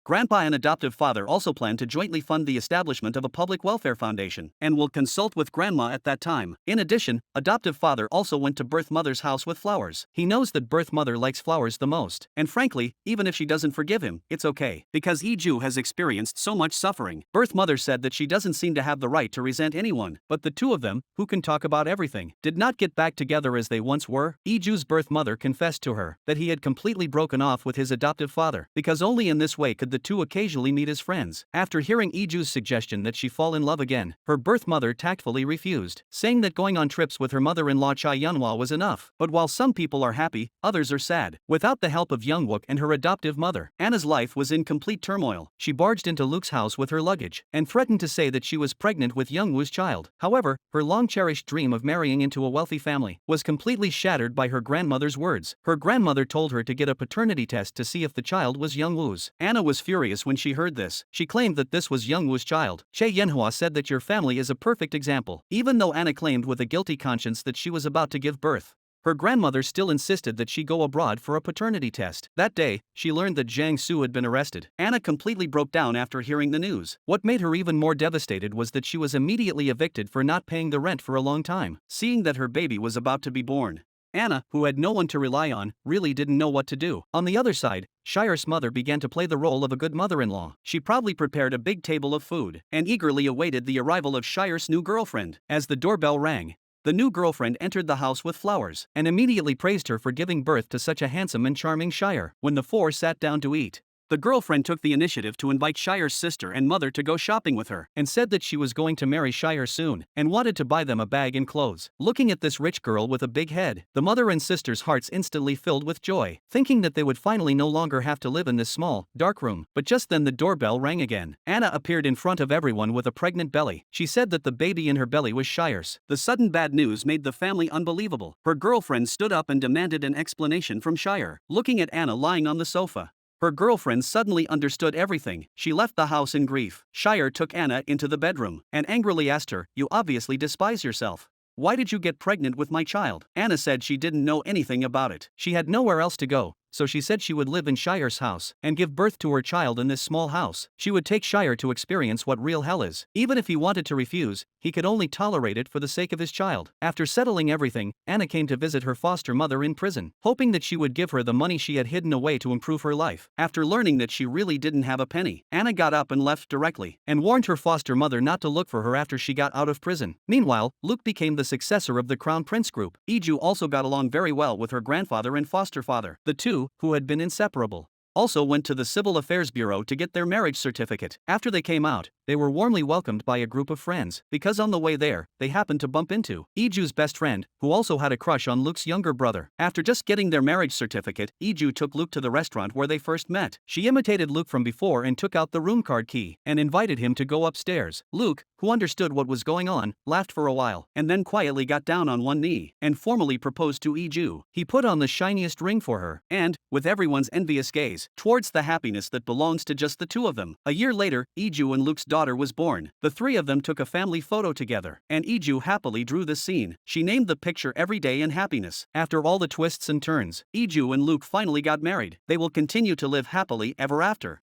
Grandpa and adoptive father also plan to jointly fund the establishment of a public welfare foundation, and will consult with grandma at that time. In addition, adoptive father also went to birth mother's house with flowers. He knows that birth mother likes flowers the most, and frankly, even if she doesn't forgive him, it's okay, because Iju has experienced so much suffering. Birth mother said that she doesn't seem to have the right to resent anyone, but the two of them, who can talk about everything, did not get back together as they once were. Iju's birth mother confessed to her that he had completely broken off with his adoptive father, because only in this way could the two occasionally meet as friends. After hearing Iju's suggestion that she fall in love again, her birth mother tactfully refused, saying that going on trips with her mother-in-law Chai Yunhua was enough. But while some people are happy, others are sad. Without the help of Youngwook and her adoptive mother, Anna's life was in complete turmoil. She barged into Luke's house with her luggage and threatened to say that she was pregnant with Youngwoo's child. However, her long-cherished dream of marrying into a wealthy family was completely shattered by her grandmother's words. Her grandmother told her to get a paternity test to see if the child was Youngwoo's. Anna was furious when she heard this. She claimed that this was Youngwoo's child. Che Yanhua said that your family is a perfect example. Even though Anna claimed with a guilty conscience that she was about to give birth, her grandmother still insisted that she go abroad for a paternity test. That day, she learned that Jiang Su had been arrested. Anna completely broke down after hearing the news. What made her even more devastated was that she was immediately evicted for not paying the rent for a long time. Seeing that her baby was about to be born, Anna, who had no one to rely on, really didn't know what to do. On the other side, Shire's mother began to play the role of a good mother-in-law. She proudly prepared a big table of food and eagerly awaited the arrival of Shire's new girlfriend. As the doorbell rang, the new girlfriend entered the house with flowers and immediately praised her for giving birth to such a handsome and charming Shire. When the four sat down to eat, the girlfriend took the initiative to invite Shire's sister and mother to go shopping with her, and said that she was going to marry Shire soon, and wanted to buy them a bag and clothes. Looking at this rich girl with a big head, the mother and sister's hearts instantly filled with joy, thinking that they would finally no longer have to live in this small, dark room. But just then the doorbell rang again. Anna appeared in front of everyone with a pregnant belly. She said that the baby in her belly was Shire's. The sudden bad news made the family unbelievable. Her girlfriend stood up and demanded an explanation from Shire. Looking at Anna lying on the sofa, her girlfriend suddenly understood everything. She left the house in grief. Shire took Anna into the bedroom and angrily asked her, "You obviously despise yourself. Why did you get pregnant with my child?" Anna said she didn't know anything about it. She had nowhere else to go, so she said she would live in Shire's house and give birth to her child in this small house. She would take Shire to experience what real hell is. Even if he wanted to refuse, he could only tolerate it for the sake of his child. After settling everything, Anna came to visit her foster mother in prison, hoping that she would give her the money she had hidden away to improve her life. After learning that she really didn't have a penny, Anna got up and left directly, and warned her foster mother not to look for her after she got out of prison. Meanwhile, Luke became the successor of the Crown Prince group. Iju also got along very well with her grandfather and foster father. The two, who had been inseparable, also went to the Civil Affairs Bureau to get their marriage certificate. After they came out, they were warmly welcomed by a group of friends, because on the way there, they happened to bump into Iju's best friend, who also had a crush on Luke's younger brother. After just getting their marriage certificate, Iju took Luke to the restaurant where they first met. She imitated Luke from before and took out the room card key, and invited him to go upstairs. Luke, who understood what was going on, laughed for a while, and then quietly got down on one knee, and formally proposed to Iju. He put on the shiniest ring for her, and, with everyone's envious gaze, towards the happiness that belongs to just the two of them. A year later, Iju and Luke's daughter was born. The three of them took a family photo together, and Iju happily drew this scene. She named the picture Every Day in Happiness. After all the twists and turns, Iju and Luke finally got married. They will continue to live happily ever after.